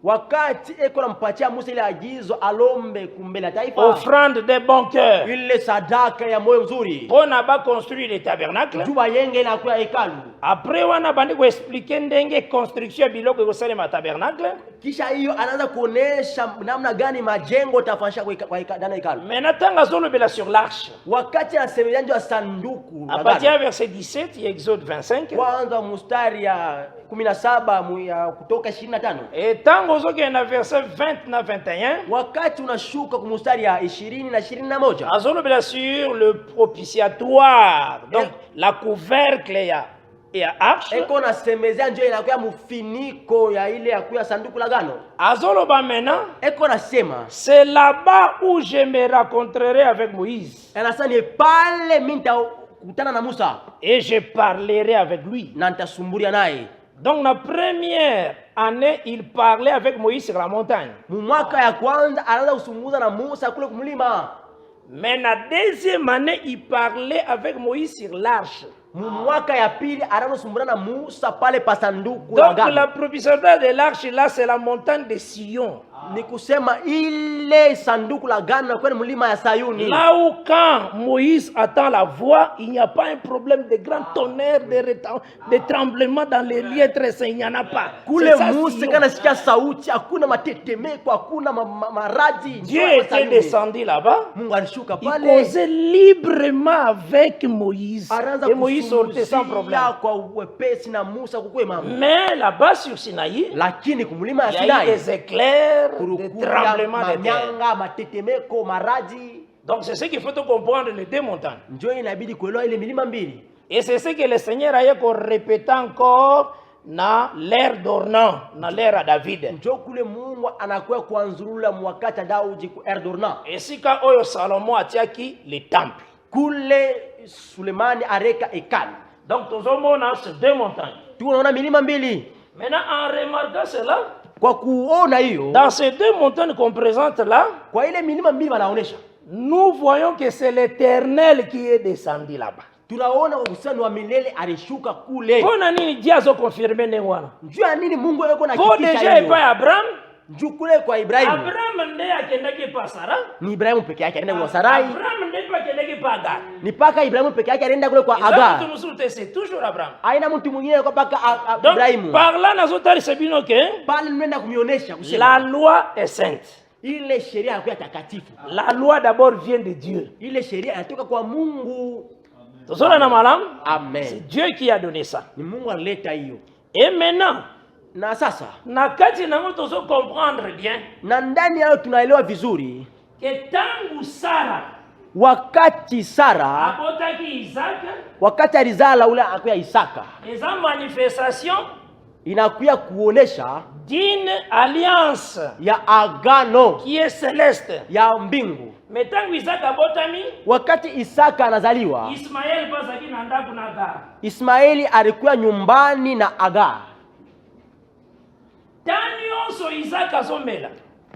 Wakati eko nampatia Musa ile agizo alombe kumbele taifa. Offrande de bon cœur. Ile sadaka ya moyo mzuri. Pona ba construire le tabernacle. Juba yenge na kwa hekalu. Après wana bandi ko expliquer ndenge construction biloko ko sala ma tabernacle. Kisha hiyo anaanza kuonesha namna gani majengo tafanyisha kwa hekalu. Maintenant tanga zo lobela sur l'arche. Wakati anasemea ndio sanduku. À partir verset 17 ya Exode 25. Kwanza mstari ya 17 ya kutoka 25. Et tango zoke na verset 20 na 21. Wakati unashuka kwa mstari ya 20 na 21. Azolobela sur le propitiatoire. Donc la couvercle ya arche. Eko na semezea ndio inakuwa mfiniko ya ile ya kuya sanduku la gano. Azoloba maintenant. Eko na sema c'est là-bas où je me rencontrerai avec Moïse. Anasema ni pale mimi nitakutana na Musa. Et je parlerai avec lui. Na nitasumburia naye. Donc la première année, il parlait avec Moïse sur la montagne. Mwaka ya kwanza anaanza kusungumza na Musa kule kumlima. Mais la deuxième année, il parlait avec Moïse sur l'arche. Mwaka ya pili anaanza kusungumza na Musa pale pa sanduku la agano. Donc la propitiatoire de l'arche là, c'est la montagne de Sion. Ni kusema ile sanduku la agano kwenye mlima ya Sayuni. Là où quand Moïse attend la voix, il n'y a pas un problème de grand tonnerre, de tremblement dans les lieux très saints, il n'y en a pas. Kule Musa kana sikia sauti, hakuna matetemeko, hakuna maradi. Dieu était descendu là-bas. Mungu alishuka pale. Il causait librement avec Moïse. Et Moïse sortait sans problème. Mais là-bas sur Sinaï, il y a eu des éclairs, des tremblements de terre. Donc c'est ce qu'il faut comprendre les deux montagnes. Et c'est ce que le Seigneur a répété encore dans l'ère d'Ornan, dans l'ère à David. Et si quand Salomon a tiaki le temple. Donc tous on a ces deux montagnes. Maintenant en remarquant cela, dans ces deux montagnes qu'on présente là, nous voyons que c'est l'Éternel qui est descendu là-bas. Pona nini Dieu a confirmé ne wana? Pour déjà pas Abraham. Abraham ndiye akendake pa Sara. Ni Ibrahimu peke yake alienda kwa Sarai. Abraham ndiye akendake pa Agar. Ni paka Ibrahimu peke yake alienda kule kwa Agar. C'est toujours Abraham. Haina mtu mwingine kwa paka Ibrahimu. Par là nazotari sebino ke pale nenda kumionyesha kusema la loi est sainte. Ile sheria ya takatifu. La loi d'abord vient de Dieu. Ile sheria inatoka kwa Mungu. Amen. C'est Dieu qui a donné ça. Ni Mungu alileta hiyo. Et maintenant, na sasa na kati na mtu zo comprendre bien. Na ndani yao tunaelewa vizuri. Que tangu Sara, wakati Sara abotaki Isaka, wakati alizala ule akuya Isaka. Eza manifestation inakuya kuonesha d'une alliance ya agano qui est céleste ya mbingu. Metangu Isaka botami, wakati Isaka anazaliwa, Ismaeli bazaki na ndaku na Agar. Ismaeli alikuwa nyumbani na Agar. Tanyoso Isaka zomela.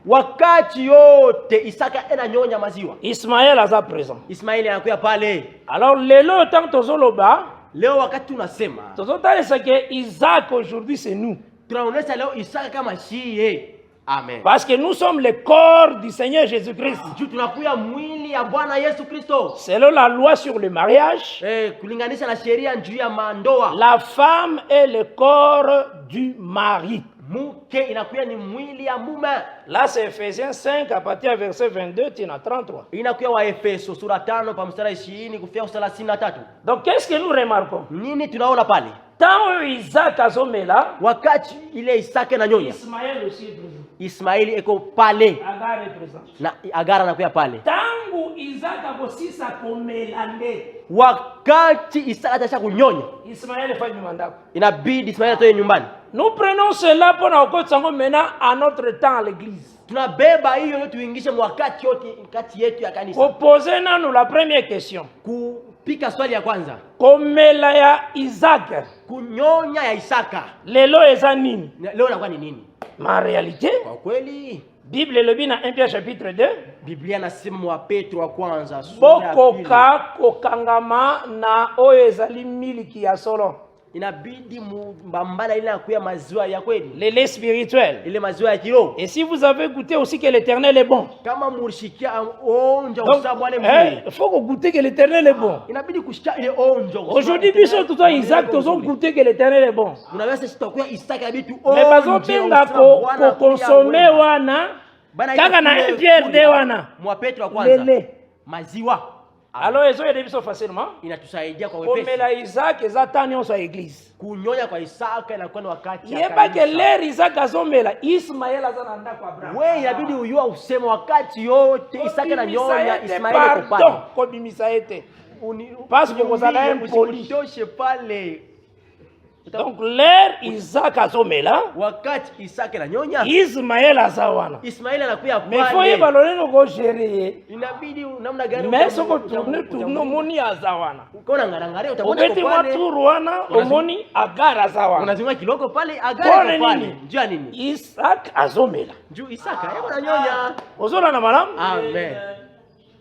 Wakati yote Isaka ananyonya maziwa, Ismaël aza présent. Ismaeli anakuya pale. Alors lelo tant tozoloba, leo wakati tunasema tozotalesa que Isaac aujourd'hui c'est nous. Tunaonesha leo Isaka kama shiye. Amen. Parce que nous sommes le corps du Seigneur Jésus-Christ. Tunakuya mwili ya Bwana Yesu Kristo. Selon la loi sur le mariage, kulinganisha na sheria juu ya mandoa, la femme est le corps du mari. Mke inakuya ni mwili ya mume. Là c'est Ephésiens 5 à partir du verset 22 tina 33. Inakuya wa Efeso sura 5 pa mstari 20 kufika 33. Donc qu'est-ce que nous remarquons? Nini tunaona pale? Tant Isaac azomela, wakati ile Isaka na nyonya, Ismaël aussi est présent. Ismaeli eko pale. Agar est présent. Na Agar anakuya pale. Tangu Isaac akosisa komelande, wakati Isaka atasha kunyonya, Ismaël fa nyumbani. Inabidi Ismaeli atoe nyumbani. Nous prenons cela pour nous maintenant à notre temps à l'église. tunabeba hiyo yote tuingishe mwakati yote kati yetu ya kanisa. Poser nanu la première question. Kupika swali ya kwanza. Komela ya Isaac. Kunyonya ya Isaka. Lelo eza nini? Leo inakuwa ni nini? Ma réalité? Kwa kweli Bible lebi na 1 Pierre chapitre 2. Biblia nasema wa Petro wa kwanza sura ya 2. Bokoka kokangama na oyo ezali miliki ya solo. Inabidi mbambala ile nakuya maziwa ya kweli. Le lait spirituel. Ile maziwa ya kiroho. Et si vous avez goûté aussi que l'Éternel est bon. Kama mulishikia onja usabu wale mzuri. Il faut goûter que l'Éternel est bon. Inabidi kushikia ile onja. Aujourd'hui biso tout ça Isaac tous ont goûté que l'Éternel est bon. Unaweza sisi tutakuya Isaka inabidi tu mais bazopenda ko consommer wana kaka na 1 Pierre 2 wana. Mwa Petro wa kwanza. Lele. Maziwa. Alors ezo yede biso facilement. Inatusaidia kwa wepesi. Komela Isaac ezatani onso église. Kunyonya kwa Isaka inakuwa ni wakati ya kanisa. Yeba ke ler Isaac azomela Ismael azana ndako Abraham. Wewe inabidi uyua useme wakati yote Isaka na nyonya Ismael ko pale. Ko bimisa ete. Parce que vous allez impoli. Pale. Donc l'air Isaac azomela wakati Isaka na nyonya Ismael azawana. Ismael anakuya pale. Mais faut yebaloneno go gérer. Inabidi namna gani? Mais soko tourner moni azawana. Ukaona ngarangare utakwenda pale. Ubeti maturu wana omoni Agar azawana. Unazunga kiloko pale Agar pale. Njua nini? Isaac azomela. Njoo Isaka yeye ananyonya. Ozona na malamu? Amen.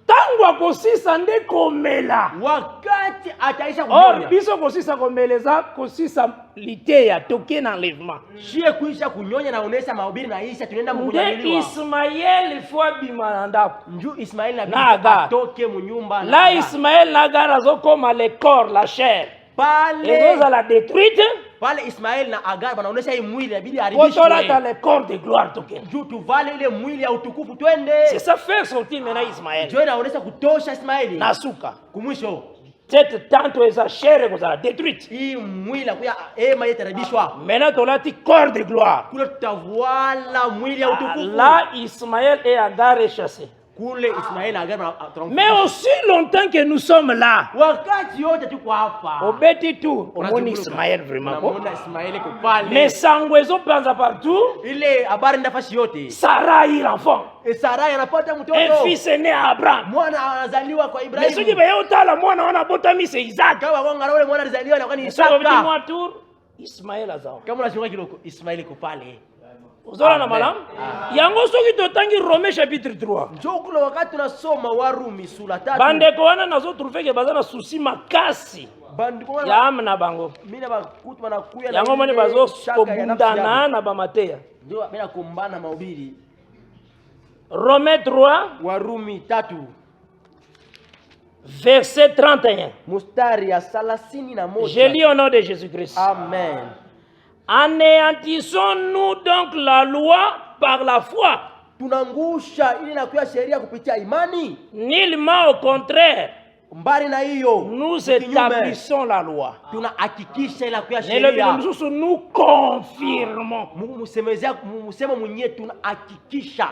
Tangu akosisa nde komela wakati ataisha kunyonya. Biso kosisa komeleza kosisa lite ya toke na enlèvement. Shie kuisha kunyonya na onesha mahubiri na Isha tunaenda mkunyanyiliwa. Ismael fwa bimanda. Njoo Ismael na toke munyumba na. La Ismael na Agar azokoma le corps la chair. Pale ezoza la détruite. Pale Ismael na Agar banaonesha hii mwili inabidi haribishwe. Kotola ta le corps de gloire toke. Njoo tuvale ile mwili ya utukufu twende. C'est ça faire sortir maintenant Ismael. Njoo inaonesha kutosha Ismaeli. Nasuka. Kumwisho. Cette tente eza chair kozala détruite. Hii mwili ya ema yetarabishwa. Maintenant tolati corps de gloire. Kule tutavala mwili ya utukufu. Là Ismaël et Agar est chassé. Kule Ismaël Agar. Mais aussi longtemps que nous sommes là. Wakati yote tuko hapa. Obeti tu omoni Ismaël vraiment ko. Mona Ismaël ko pale. Mais sangwezo panza partout. Ile habari nafasi yote. Sarai l'enfant. Et Sarai anapata mtoto. Un fils né à Abraham. Mwana anazaliwa kwa Ibrahim. Mais soki bayo tala mwana wana botami c'est Isaac. Kama wanga ule mwana alizaliwa na kwani Isaka. Sasa moi tour Ismaël azao. Kama unashunga kiloko Ismaël ko pale. Uzora na malam. Yango soki totangi Romains chapitre 3. Njoo kule wakati tunasoma Warumi sura 3. Bandeko wana nazo trouver ke bazana souci makasi. Ya amna bango. Mina bakutu banakuya na yango mani bazo kobundana na bamateya. Ndio bila kumbana mahubiri. Romains 3 Warumi 3 verset 31. Mustari ya 31. Je lis au nom de Jésus-Christ. Amen. Anéantissons-nous donc la loi par la foi? Tunangusha ili nakuya sheria kupitia imani? Nullement, au contraire. Mbali na hiyo, nous établissons la loi. Tunahakikisha ila kuya sheria. Nous confirmons. Musemo mwenyewe tunahakikisha.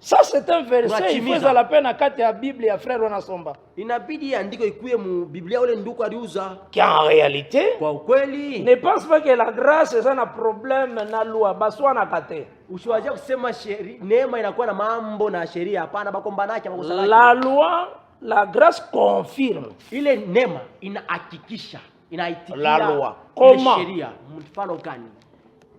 Ça c'est un verset, il faut la peine à kati ya Bible ya frère wanasomba. Inabidi andiko ikuye mu Biblia ule nduko aliuza. En réalité, kwa ukweli, ne pense pas que la grâce est un problème na loi baswa na kate. Usiwaje kusema sheria neema inakuwa na mambo na sheria, hapana bakombanaki makosa. La loi, la grâce confirme. Ile neema inahakikisha, inaitikia la loi. Comment? Sheria mfano gani?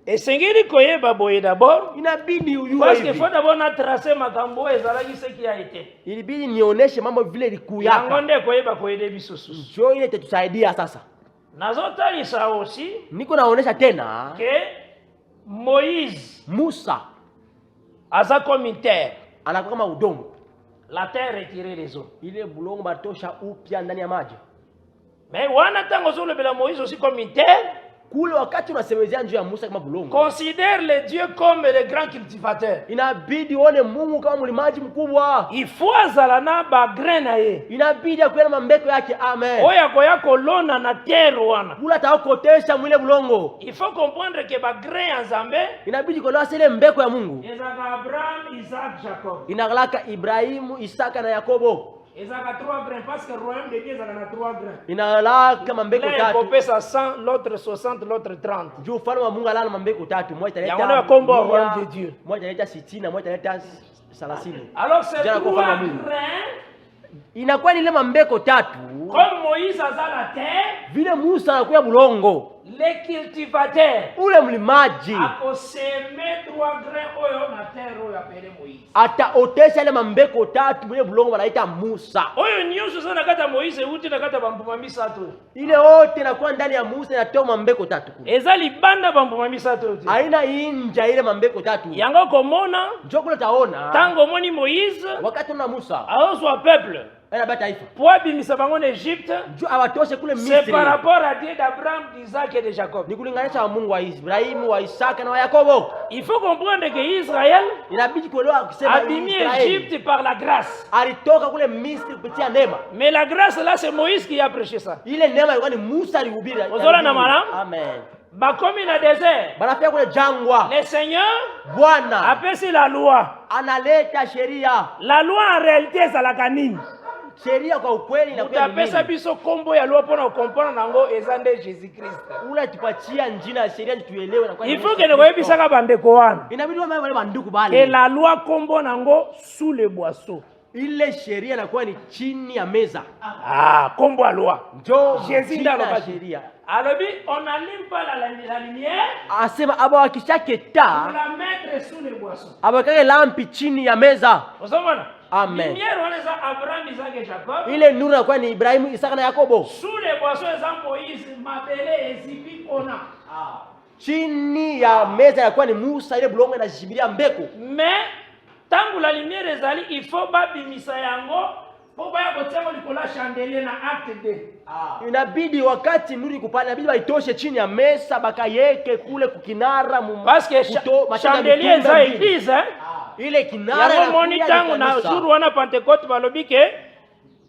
Et sengeli koyeba boye d'abord. Inabidi uyue parce que faut d'abord na tracer makambo ezalaki ce qui a été. Ilibidi nionyeshe mambo vile likuyaka. Yango nde koyeba koyede bisusu. Njoo ile tetusaidia sasa. Nazotalisa aussi. Niko naonesha tena que Moïse, Musa aza comme une terre. Anakuwa kama udongo. La terre retire les eaux. Ile bulongo batosha upya ndani ya maji. Mais wana tango zolo bela Moïse aussi comme une terre. Kule wakati unasemezea njoo ya Musa kama bulongo. Considère le Dieu comme le grand cultivateur. Inabidi uone Mungu kama mlimaji mkubwa. Il faut azala na ba grain na ye. Inabidi akuwe na mambeko yake. Amen. Oya koya kolona na terre wana. Kula taokotesha mwile bulongo. Il faut comprendre que ba grain ya Nzambe. Inabidi kola ile mbeko ya Mungu. Ezaka Abraham, Isaac, Jacob. Inagalaka Ibrahimu, Isaka na Yakobo. ezaka 3 grains parce que royaume de Dieu ezaka na 3 grains. Inalaka mambeko L'un tatu. ekopesa 100, l'autre 60, l'autre 30. Juu ufalme wa Mungu alala mambeko tatu. Moja italeta Yango na kombo wa 100, royaume de Dieu. moja italeta 60 na moja italeta 30. Alors ces Jana 3 kwa ufalme wa Mungu. grains, Inakuwa ni ile mambeko tatu. comme Moïse aza la terre, Vile Musa anakuya bulongo. les cultivateurs Ule mlimaji akoseme 3 grains oyo na terre oyo apele Moïse. ataotesha ile mambeko tatu mwenye bulongo wanaita Musa. Oyo nyonso eza na kati ya Moïse euti na kati ya bambuma misato. Ile yote inakuwa ndani ya Musa inatoa mambeko tatu kule. Eza libanda bambuma misato te. Haina inja ile mambeko tatu. Yango komona Njoo kule taona tango moni Moïse wakati una Musa aozwa peuple ana bata taifa. po abimisa bango na Egypte. Njoo awatoshe kule C'est Misri. par rapport à Dieu d'Abraham, d'Isaac et de Jacob. Ni kulinganisha wa Mungu wa Ibrahimu, wa Isaka na wa Yakobo. Il faut comprendre que Israël Inabidi kuelewa kusema abimi Israeli Egypte par la grâce. alitoka kule Misri kupitia neema. Mais la grâce là, c'est Moïse qui a prêché ça. Ile neema ilikuwa ni Musa alihubiri. Ozola na malamu? Amen. Bakomi na désert. Banafika kule jangwa. Le Seigneur Bwana appelle la loi. analeta sheria. La loi en réalité c'est la canine. Sheria kwa ukweli inakuwa ni Utapesa nini? biso kombo ya loi pona comprendre nango ezande Jésus Christ. Ula tupatia njina ya sheria tuelewe na kwa Il faut que ne voyez bisaka bandeko wana. inabidi wale banduku Que bale. la loi kombo nango sous les boisseaux. Ile sheria inakuwa ni chini ya meza. Ah, kombo ya loi. Njoo Jésus jina ndalo ya basi. sheria. Alors on n'allume pas la lumière, Asema aba on wakishaketa la mettre sous les boissons. abakake lampi chini ya meza. Vous comprenez? Amen. Lumière on les a Abraham, Isaac et Jacob. Ile nuru inakuwa ni Ibrahimu, Isaka na Yakobo. Sous les boissons les a Moïse, Mabele et Zipi Kona. Chini ya meza yakuwa ni Musa, ile bulongo inashibiria mbeko. Mais tangu la lumière ezali, il faut babimisa yango po baya kotiango likola chandelier na acte 2. Inabidi wakati nuru ikupanda inabidi baitoshe chini ya mesa bakayeke kule kukinara Parce que chandelier eza église, hein? ile kinara Yango moni tangu na jour wana Pentecôte balobi ke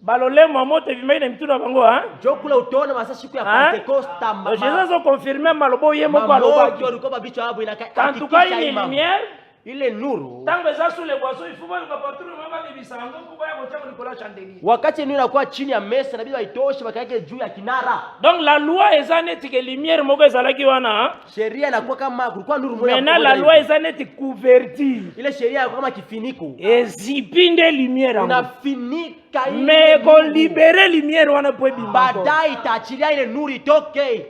balolemo moto vimai na mituna bango, hein? jo kule utaona masa siku ya Pentecosta mama. Jesus a confirmé malobo yemo kwa Mama loba. ulikuwa bicho hapo En tout cas, il y a une lumière. ile nuru. Tango eza sous les boissons, il faut pas que patron mama bibisango pour baya kotiango likola chandelier. Wakati nuru inakuwa chini ya mesa inabidi baitoshe bakayeke juu ya kinara. Donc la loi eza neti que lumière moko ezalaki wana. Sheria inakuwa kama kulikuwa nuru moja. Maintenant la loi eza neti couverture. ile sheria inakuwa kama kifiniko. Ezipinde lumière yango. Unafinika ile. Mais qu'on libérer lumière wana po bimba. Baadaye itaachilia ile nuru itoke.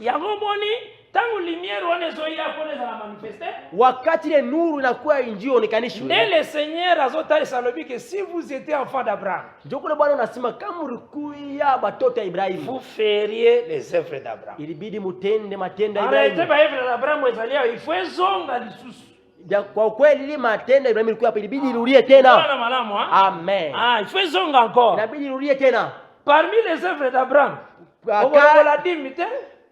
Yango moni tango lumière wana ezoya pona za manifester. Wakati ile nuru inakuwa injio onekanishwe. Et le Seigneur azotalisa lobi que si vous étiez enfant d'Abraham, Ndio kule Bwana unasema kama ulikuya batoto ya Ibrahimu, vous feriez les œuvres d'Abraham. ilibidi mutende matendo ya En réalité, Ibrahimu. ba œuvre d'Abraham ezalia, il faut ezonga lisusu. Kwa ukweli ile matendo ya Ibrahimu ilikuwa hapa, ilibidi irudie tena. Voilà malamu, hein? Amen. Ah, il faut ezonga encore. Inabidi irudie tena. Parmi les œuvres d'Abraham, Aka- on l'a dit, mite,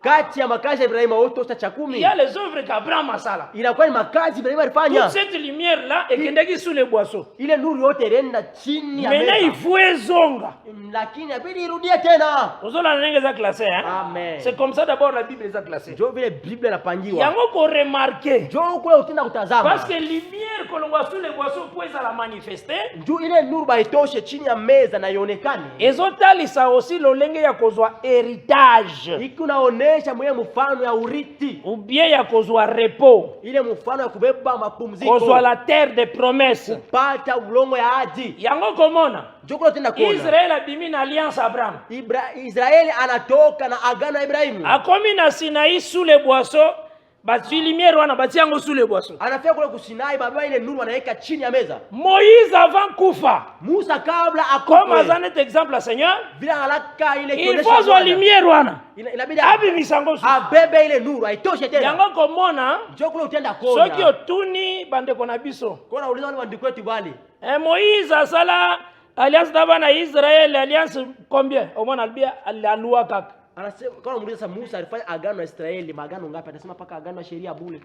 Kati ya makazi ya Ibrahimu wote cha il 10 y a les œuvres qu'Abraham a sala. inakuwa ni makazi Ibrahimu Toute alifanya. cette lumière-là ekendeki sous les boissons. Ile nuru yote ilienda chini ya Maintenant, il meza. faut ezonga. Lakini inabidi irudie tena. Ozola na ndenge za classé, hein? Amen. C'est comme ça d'abord la Bible est classée. Ndio vile Biblia inapangiwa. Yango ko remarquer. Ndio kule utenda kutazama. Parce que lumière kolongwa sous les boissons pour la manifester. Ndio ile nuru baitoshe chini ya meza na ionekane. Ezotalisa aussi lolenge ya kozwa héritage. Iki unaonesha mwenye mfano ya urithi. Ou bien ya kozwa repos. Ile mfano ya kubeba mapumziko. Kozwa la terre de promesse. Kupata ulongo ya ahadi. Yango komona. Ndio kule utenda kuona. Israël abimi na alliance Abraham. Israeli anatoka na agano ya Ibrahimu. Akomi na Sinaï sous les boissons. Bati lumière wana bati yango sous les boissons. Anafika kule kusinai baba ile nuru anaweka chini ya meza. Moïse avant kufa. Musa kabla Comme akufe. azanet exemple à Seigneur. Vile alaka ile Il faut zwa lumière wana. Inabidi Abimisango sous. abebe ile nuru aitoshe tena. Yango komona. Ndio kule utenda kuona. Soki otuni bandeko na biso. Kona uliza wale bandiko wetu bali. Moïse asala alliance d'abord na Israël, alliance combien? Au moins albia la loi kaka. Anasema kama muuliza Musa alifanya agano na Israeli magano ngapi? Anasema paka agano ya sheria bure.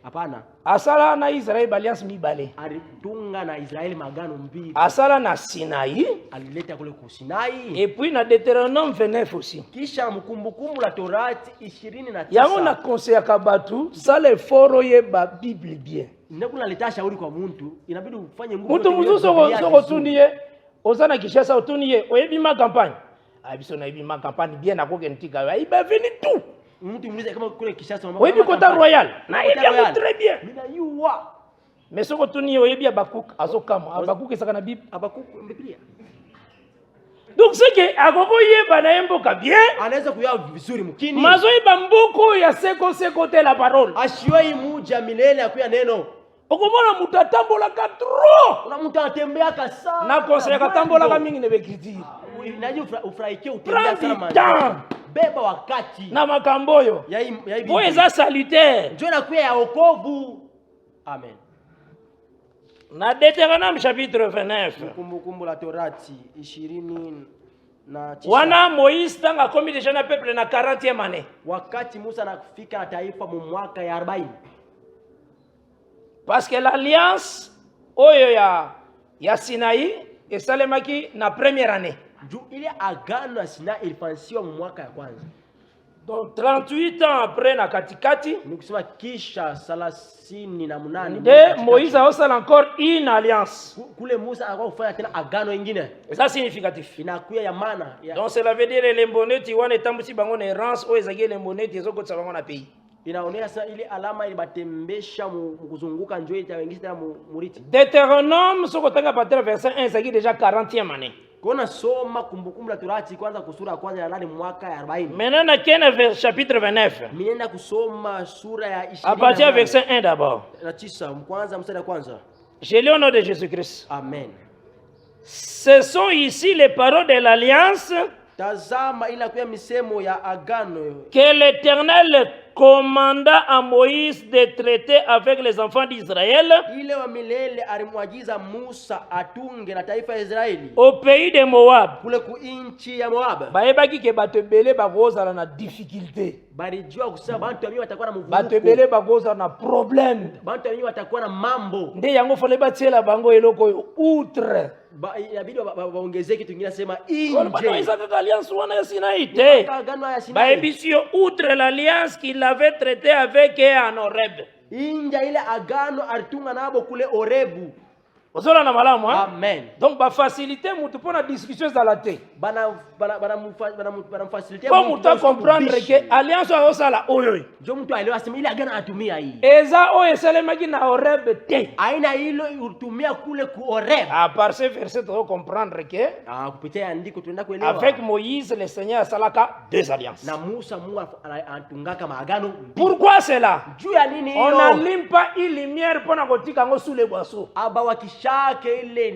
Hapana. Asala na Israël alliance mibale. Alitunga na Israeli magano mbili. Asala na Sinaï. Alileta kule ku Sinai. Et puis na Deutéronome 29 aussi. Kisha mkumbukumbu la Torati 29. Yango na conseil ya kabatu, sale foro ye ba Bible bien. Ndio kuna leta shauri kwa mtu, inabidi ufanye nguvu. Mtu mzuso soko tundie Ozana Kishasa otuniye oyebi ma campagne. Abiso na yebi ma campagne bien akoke ntika. Iba veni tout. Mtu muulize kama kule Kishasa mama. Oyebi kota royal. Na yebi très bien. Mina yuwa. Mais soko tuniye oyebi Abakuk azokama. Abakuk esaka na Bible. Abakuk Biblia. Donc c'est que akoko yeba na mboka bien. Anaweza kuya vizuri mkini. Mazoiba mbuku ya seko te la parole. Ashiwai muja milele akuya neno. Okomona mutatambola ka trop. Una mtu anatembea sana. Na conseil katambola ka mingi ne bekritiri. Inaji ufurahikie utembea sana maneno. Beba wakati. Na makambo yo. Ya Bo eza salutaire. Njoo na kuya ya wokovu. Amen. Na Deutéronome chapitre 29. Kumbukumbu la Torati 29. Wana Moïse tanga komi deja na peuple na 40e année. Wakati Musa anafika na taifa mu mwaka ya 40. Parce que l'alliance oyo ya Sinaï esalemaki na première année. Juu ile agano ya Sinai ilifanywa mu mwaka ya kwanza. Donc 38 ans après na katikati, nikusema kisha 38 de Moïse a osala encore une alliance. Kule Musa alikuwa kufanya tena agano ingine. Ça significatif. Inakuya ya maana. Donc cela veut dire les mboneti wana etambusi bango na errance oyo ezaki les mboneti ezokotisa bango na pays. Inaonyesha ile alama ilibatembesha mkuzunguka njoo itawaingiza tena muriti. Deutéronome soko tanga patela verset 1 ezaki déjà 40e année. Kona soma kumbukumbu la Torati kwanza kusura kwanza ya 8 mwaka ya 40. Maintenant na kena chapitre 29. Minenda kusoma sura ya 20. À partir du verset 1 d'abord. Na 9 kwanza mstari wa kwanza. Je lis au nom de Jésus-Christ. Amen. Ce sont ici les paroles de l'alliance tazama ila kwa misemo ya agano que l'Éternel commanda à Moïse de traiter avec les enfants d'Israël ile wa milele alimwagiza Musa atunge na taifa ya Israeli au pays de Moab. Kule ku inchi ya Moab. Bayebaki ke batebele bakozala na difficulté. Balijua kusema bantu wengi watakuwa na mvuruko. Batebele bakozala na problème. Bantu wengi watakuwa na mambo. Nde yango fale batiela bango eloko outre. Inabidi waongezee kitu kingine sema inje. Bana isa alliance wana ya Sinaï te. Baebisio outre l'alliance qu'il avait traité avec en Horeb. Inja ile agano alitunga nabo kule Horebu. Ozola na malamu hein? Amen. Donc ba faciliter mutu pona discussion za la te. Bana faciliter pour mutu comprendre que alliance oyo sala oyo. Jo mutu aelewa sema ile agano atumia hii. Eza oyo esalemaki na Horeb te. Aina hilo utumia kule ku Horeb. À part ce verset tu comprendre que kupitia andiko tunaenda kuelewa. Avec Moïse le Seigneur salaka deux alliances. Na Musa Mungu atungaka maagano. Pourquoi cela? Juu ya nini hiyo? On n'allume pas une lumière pona kotika ngo sous les boisseaux. Aba wakishake ile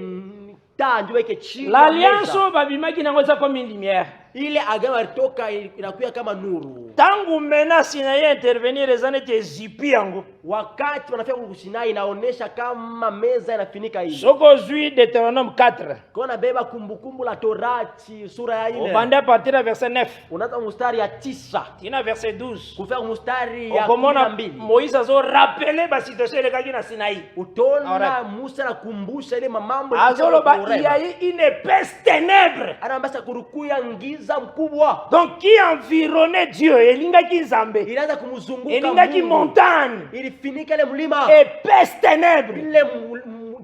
taa njoo yake chini. L'alliance babimaki nango za comme une lumière. Ile agano alitoka inakuwa kama nuru. Tangu mena Sinaï intervenir ezane te zipi yango. Wakati wanafika ku Sinai inaonesha kama meza inafinika hivi. Soko zui Deutéronome 4. Kona beba kumbukumbu la Torati sura ya 4. Obanda partir ya verset 9. Unaanza mstari ya 9. Tina verset 12. Kufika mstari ya 12. Moïse azo rappeler ba situation ile kaji na Sinaï. Utona Musa nakumbusha ile mambo azolo ba il y a une épaisse ténèbre. Anaambia kurukuya ngiza mkubwa. Donc qui environnait Dieu elingaki Nzambe. Ilianza kumzunguka elingaki montagne. Ilifinika ile mlima. Épaisse ténèbre. Ile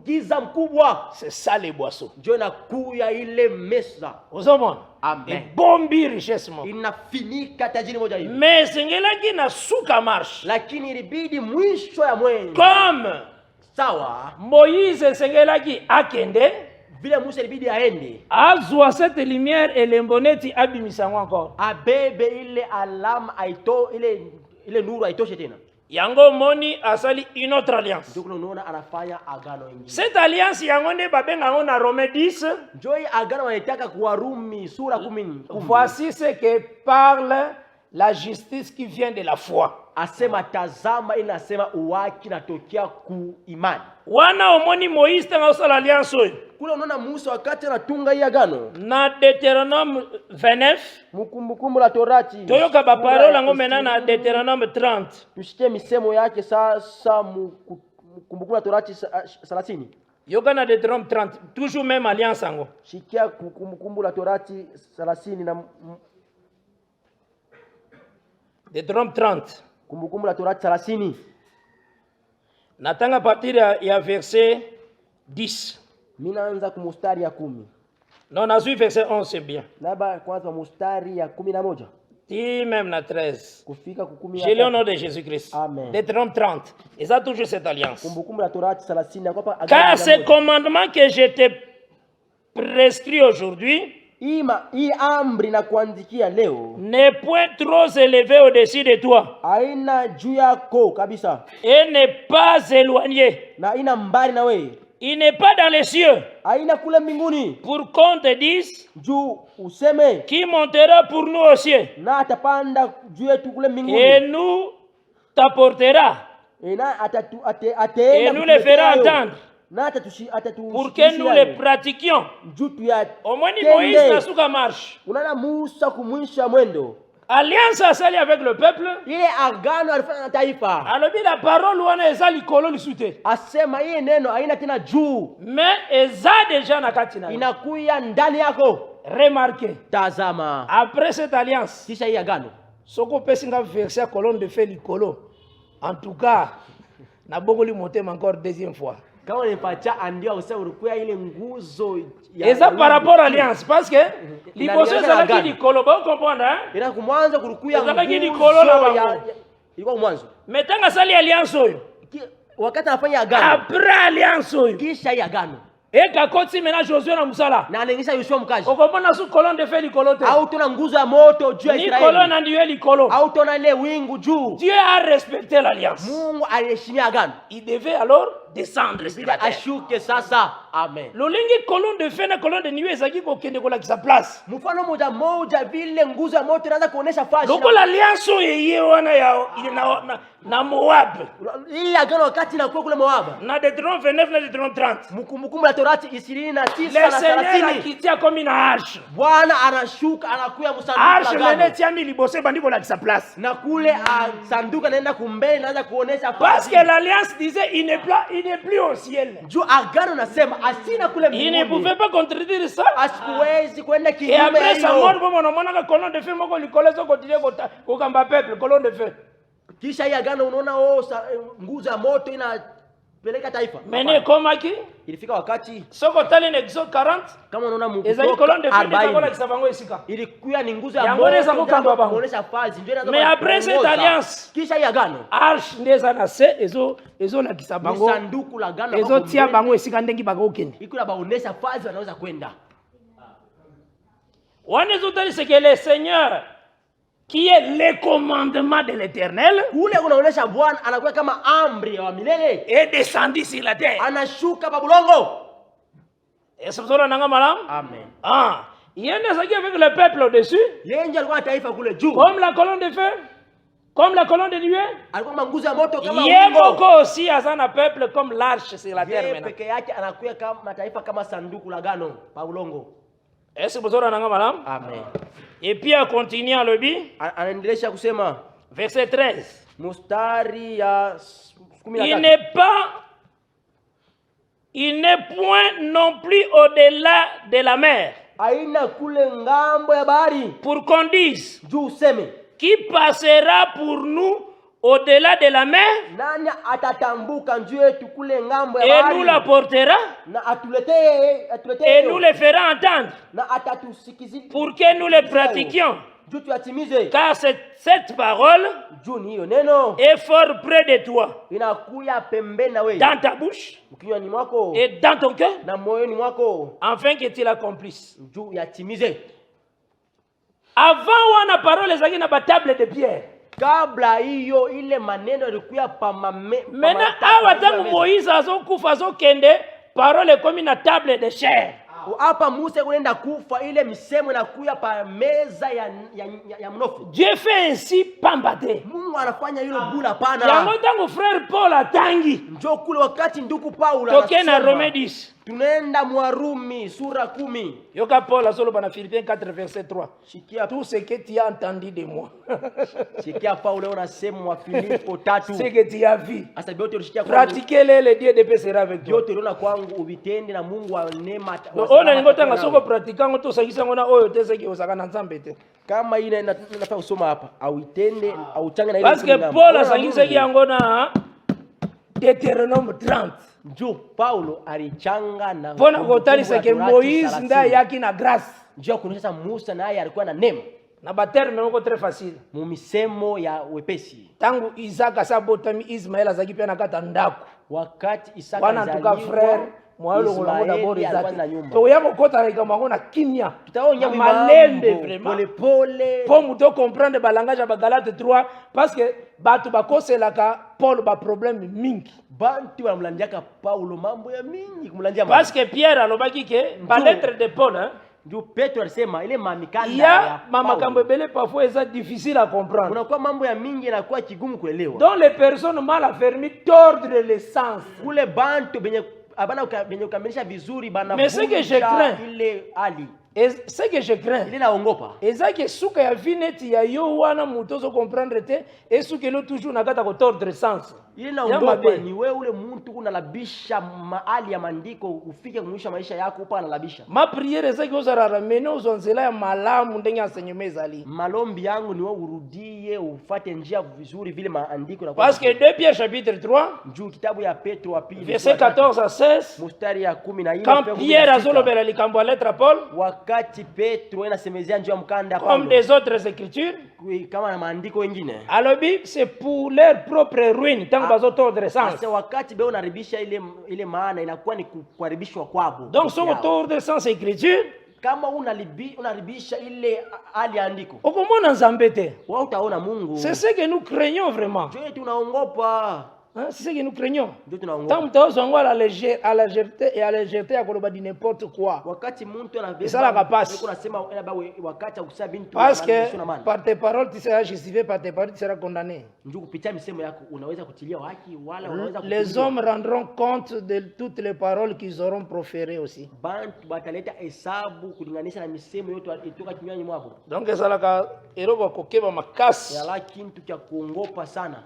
giza mkubwa. C'est ça les boissons. Ndio nakuya ile mesa. Ozomona. Amen. Bombi richesse mo. Inafinika tajiri moja hivi. Mais sengelaki na suka marche. Lakini ilibidi mwisho ya mwezi. Comme sawa Moïse sengelaki akende. Vile Musa ilibidi aende. Azwa cette lumière et lemboneti abimisango encore. Abebe ile alama aito ile nuru aitoshe tena. Yango moni asali une autre alliance. Ndio unaona anafanya agano ingine. Cette alliance yango ne babenga ngo na Rome 10. Joy agano wanataka kwa Warumi sura 10. Voici ce que parle la justice qui vient de la foi. Asema tazama inasema uwaki natokea ku imani. Wana omoni Moïse tanga osala alliance oyo. Kule unaona Musa wakati anatunga hii agano. Na Deutéronome 29. Mkumbukumbu la Torati. Toyoka ba parole ngo mena na Deutéronome 30. Tusikie misemo yake sasa mkumbukumbu la Torati 30. Yoka na Deutéronome 30. Toujours même alliance ngo. Sikia mkumbukumbu la Torati 30 na Deutéronome 30. Kumbukumbu la Torati 30. Natanga partir ya verset 10. Minaanza kumustari ya 10. Non, on a vu verset 11, c'est bien. Naba kwanza mustari ya 11 Dis même la 13. kufika ku 10. J'ai le nom de Jésus-Christ. Amen. Des 30. Et ça toujours cette alliance. Kumbukumbu la Torati 30 ya kwamba Car ce commandement que je t'ai prescrit aujourd'hui hii amri na kuandikia leo n'est point trop élevé au-dessus de toi haina juu yako kabisa et n'est pas éloigné. na haina mbali na wewe. Il n'est pas dans les cieux Haina kule mbinguni pour qu'on te dise juu useme qui montera pour nous aux cieux na atapanda juu yetu kule mbinguni et nous t'apportera na et nous les fera entendre na pour que nous les pratiquions. Au moins Moïse n'a pas marche. Unaona Musa kumwisha mwendo. Alliance asali avec le peuple. Ile agano alifanya na taifa. Alors la parole wana eza likolo lisute. Asema ile neno haina tena juu. Mais eza déjà na kati na. Inakuya ndani yako. Remarquez. Tazama. Après cette alliance. Kisha hii agano. Soko pesinga verset colonne de feu likolo. En tout cas, na bongoli monter encore deuxième fois. Kama nipacha andio usema ulikuwa ile nguzo ya eza par rapport à alliance parce que liboso za la likolo ba comprendre hein ila kumwanzo kulikuya nguzo ya ilikuwa mwanzo metanga sali alliance oyo wakati anafanya agano après alliance oyo kisha hii agano eka koti mena Josué na musala na anaingisha Yoshua mkaji ukopona su colonne de feu likolo te au tuna nguzo ya moto juu ya Israeli likolo na ndiwe likolo au tuna ile wingu juu. Dieu a respecté l'alliance. Mungu aliheshimia agano. Il devait alors descendre sur la terre. Ashuke sasa. Amen. Lolingi colonne de feu na colonne de nuit ezaki ko kende kola kisa place. Mfano moja vile nguzo ya moto inaanza kuonesha fasi. Loko l'alliance yeye wana ya na Moab. Hii agano wakati na kule Moab. Na Deutéronome 29 na Deutéronome 30. Mkumbukumbu la Torati 29 na 30. Le Seigneur akitia comme une arche. Bwana anashuka anakuya msanduku la agano. Arche mene tia milibose bandiko la kisa place. Na kule sanduku naenda kumbele naanza kuonesha fasi. Parce que l'alliance disait il n'est plus au ciel. Juu agano nasema asina kule mbinguni. Il ne pouvait pas contredire ça. Asikuwezi kwenda kinyume. Et après sa mort bon on colonne de feu moko likolo so continuer ko kamba peuple colonne de feu. Kisha hii agano unaona nguzo ya moto inapeleka taifa. Mene komaki ilifika wakati soko tali na Exode 40 kama unaona Mungu ezali colonne de feu ndio kisabango esika. Ilikuwa ni nguzo ya moto kuonesha fazi ndio inaanza. Mais après cette alliance kisha hii agano arche ndeza na se ezo la kisabango sanduku la agano ezo tia bango esika ndengi bako okende. Ikula baonesha fazi wanaweza kwenda. Wana ezo tali c'est que le Seigneur qui est le commandement de l'Éternel, kule kunaonesha Bwana anakuwa kama amri ya milele, est descendu sur la terre. Anashuka pa bulongo. Est-ce que vous avez malam? Amen. Ah, il y a des gens avec le peuple au-dessus. Yeye alikuwa taifa kule juu. Comme la colonne de feu, comme la colonne de nuée. Alikuwa manguzo ya moto kama wingu. Yeye aussi azana peuple comme l'arche sur la terre maintenant. Peke yake anakuwa kama taifa kama sanduku la agano pa bulongo. Est-ce que vous avez malam? Amen. Et puis à continuer à lebi, anaendelea kusema verset 13. Mustari ya 13. Il n'est point non plus au-delà de la mer. Aina kule ngambo ya bahari. Pour qu'on dise juu seme qui passera pour nous au-delà de la mer. Nani atatambuka njoo yetu kule ngambo ya bahari. Et nous la portera. Na atuletee et nous les ferons entendre. Na atatusikizi. Pour que nous les pratiquions. Juu tuyatimize. Car cette parole juu ni hiyo neno est fort près de toi. Inakuya pembeni na wewe. Dans ta bouche. Mkinywani mwako. Et dans ton cœur. Na moyoni mwako. Afin que tu l'accomplisses. Juu yatimize. Avant wana parole zaki na ba table de pierre. Kabla hiyo ile maneno yalikuwa pa Maintenant awa tangu Moïse azokufa azokende parole comme na table de chair. Hapa Musa kuenda kufa ile misemo inakuya pa meza ya mnofu. Dieu fait ainsi pambate. Mungu anafanya hilo bula pana. Yango tangu frère Paul atangi. Njoo kule wakati ndugu Paulo anasema. Tokena Rome 10. Tunaenda Warumi sura 10. Yoka Paul asolo bana Philippiens 4 verset 3. Shikia tout ce que tu as entendu de moi. Shikia Paulo anasema wa Filipo 3. Ce que tu as vu. Asa biote ulishikia kwangu. Pratiquez-les, le Dieu de paix sera avec toi. Biote uliona kwangu ubitende na Mungu wa neema. Ona ningota ngasoko pratikango to sakisa ngona oyo tezeki osakana nzambe te. Kama ile nafaa usoma hapa au itende au change na ile. Parce que Paul asangisa yango na Deutéronome 30. Njoo Paulo alichanga na mpona kotalisa ke Moïse nda yaki na grâce. Njoo kuonyesha Musa naye alikuwa na neema. Na baterme moko très facile. Mu misemo ya wepesi. Tangu Isaka sabotami Ismaël azaki pia nakata ndako. Wakati Isaka wana tuka frère mwalo ngolo d'abord ezati. To yako kota na kama ngona kimya. Tutaonya malende vraiment. Pole pole. Pour muto comprendre ba langage ya Galate 3 parce que batu bakoselaka Paul ba problème mingi. Bantu bamlandiaka Paulo mambo ya mingi kumlandia mambo. Parce que Pierre alobaki ke ba lettre de Paul hein. Ndio Petro alisema ile mamikanda ya mama kambo bele parfois c'est difficile à comprendre. Unakuwa mambo ya mingi inakuwa kigumu kuelewa. Donc les personnes mal affermies tordent l'essence. Kule bantu benye abana benye ukamilisha vizuri bana. Mais ce que je crains ile ali. Et ce que je crains. Ile naongopa. Ezaki suka ya vineti ya yo wana mutozo comprendre te et suka lo toujours nakata ko tordre sens. Ile naongopa ni wewe ule mtu unalabisha mahali ya maandiko ufike kumwisha maisha yako upa analabisha. Ma prière ezaki ozara ramene ozonzela ya malamu ndenge enseignement ezali. Malombi yangu ni wewe urudie ufuate njia vizuri vile maandiko na parce que 2 Pierre chapitre 3 juu kitabu ya Petro wa pili verset 14 à 16 mstari ya 14 quand Pierre azolobela likambo ya lettre à Paul wakati Petro anasemezea njoo mkanda Paulo comme des autres écritures kama na maandiko wengine alobi c'est pour leur propre ruine tangu bazotordre sens. Sasa wakati beo unaribisha ile maana inakuwa ni kuharibishwa kwabo. Donc so tordre sens écriture kama unaribisha ile hali ya andiko ukomona nzambe te wewe utaona Mungu. C'est ce que nous craignons vraiment. Je tunaongopa. Hein, c'est ce que nous craignons. Tant que à la légèreté et à la légèreté à kolobadi n'importe quoi. Wakati mtu anabeba ça la capacité. Unasema wakati akusa bintu parce que par tes paroles tu seras justifié, par tes paroles tu seras condamné. Njoo kupitia misemo yako unaweza kutilia haki wala unaweza les hommes rendront compte de toutes les paroles qu'ils auront proférées aussi. Bantu bataleta hesabu kulinganisha na misemo yote itoka kinywani mwako. Donc ça la eroko kokeba makasi. Yala kintu cha kuongopa sana.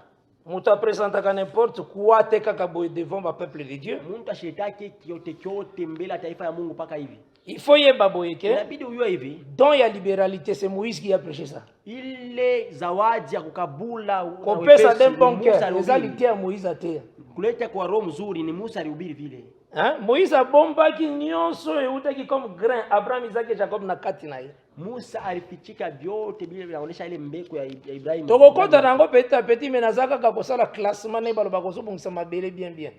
Muta présentaka n'importe quoi te kaka boy devant le peuple de Dieu. Muntu ashetake kiote kyote mbele ya taifa ya Mungu paka hivi. Il faut yeba boyeke. Inabidi uyue hivi. Dans ya libéralité c'est Moïse qui a prêché ça. Ile zawadi ya kukabula kopesa d'un bon cœur. Ezalité ya Moïse atea. Kuleta kwa roho mzuri ni Musa alihubiri vile. Hein? Moïse abombaki nyonso eutaki comme grain Abraham, Isaac et Jacob na kati na ye. Musa alifichika vyote bila vinaonyesha ile mbeko ya Ibrahim. Tokokota nango petit à petit menazaka kakosala classement na balo bakosubungisa mabele bien.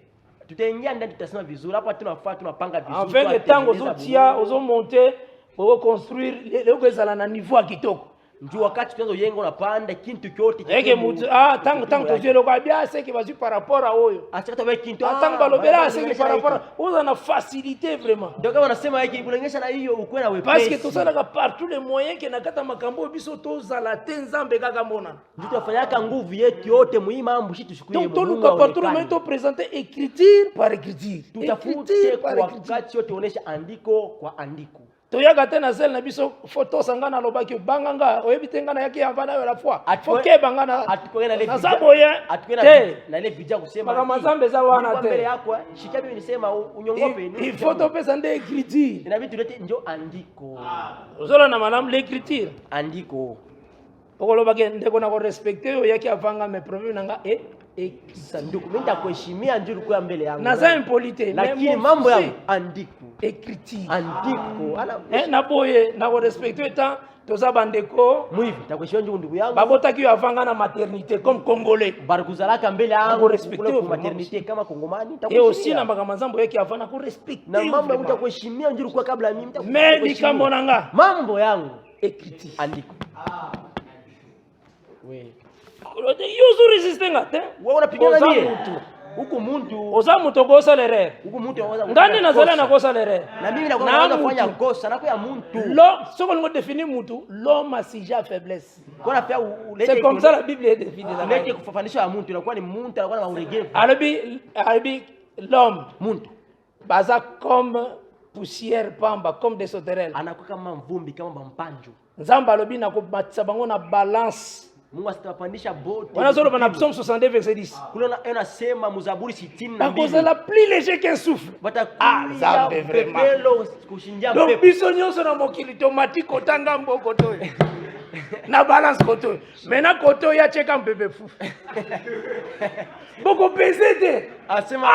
Tutaingia ndani tutasema vizuri hapa tunafaa tunapanga vizuri. En fait que tango zotia ozo monter pour construire le kozala na niveau kitoko. Njoo wakati tunaanza yengo unapanda kintu kyote eke mutu tango tozelo kwa bia seki bazu par rapport à oyo achata ba kintu tango balobela seki par rapport oza na facilité vraiment. Donc kama wanasema hiki kulengesha na hiyo ukwe na wepesi parce que tosala partout les moyens que nakata makambo biso tozala te nzambe kaka mona njoo tufanyaka nguvu yetu yote muhimu mambo shi tushikuye Mungu. Donc nous partout mais to présenter écriture par écriture. Tutafute kwa wakati yote onesha andiko kwa andiko. Toyaka tena zel na biso photo sangana lobaki banganga oyebitenga na yake avana yo la fois foke bangana atukwe na ile na saboye na ile bija kusema kama zambe za wana te mbele yako shikabi nisema unyongope ni photo pesa nde écriture inabidi tulete njo andiko uzola na madame l'écriture andiko okolobake ndeko na ko respecter yo yake avanga mes problèmes nanga sanduku mimi nitakuheshimia njoo kwa mbele yangu na za impolite lakini mambo yangu andiko écriture andiko na boye na ko respecter tant toza bandeko mwivi nitakuheshimia njoo ndugu yangu babotaki yo avanga na maternité comme congolais barikuzalaka mbele yangu respecter kwa maternité kama kongomani et aussi na makamazambo yake avana ko respecter na mambo yangu nitakuheshimia njoo kwa kabla mimi mais nikamona mambo yangu écriture andiko oui yuzu resisting ate wewe unapigana nini huko mtu oza mtu gosa lere huko mtu anaweza ndani nazala na gosa lere na mimi nakwenda kufanya kosa na kwa mtu lo soko ngo définir mtu l'homme a sija faiblesse kuna pia c'est comme ça la Bible est définie là lete kufafanisha ya mtu inakuwa ni mtu anakuwa na mauregevu alabi l'homme mtu baza comme poussière pamba comme des sauterelles anakuwa kama mvumbi kama mpanjo nzamba alobi na kubatisa bango na balance Mungu asitapandisha bote. Wanazolo bana Psalm 62 verset 10. Kulona anasema muzaburi 62. Parce que la plus léger qu'un souffle. Ça vraiment. Donc biso nyonso na mokili tomati kotanga mboko toyo. na balance koto. Maintenant koto ya cheka mbebe fou. Boko pesete. Asema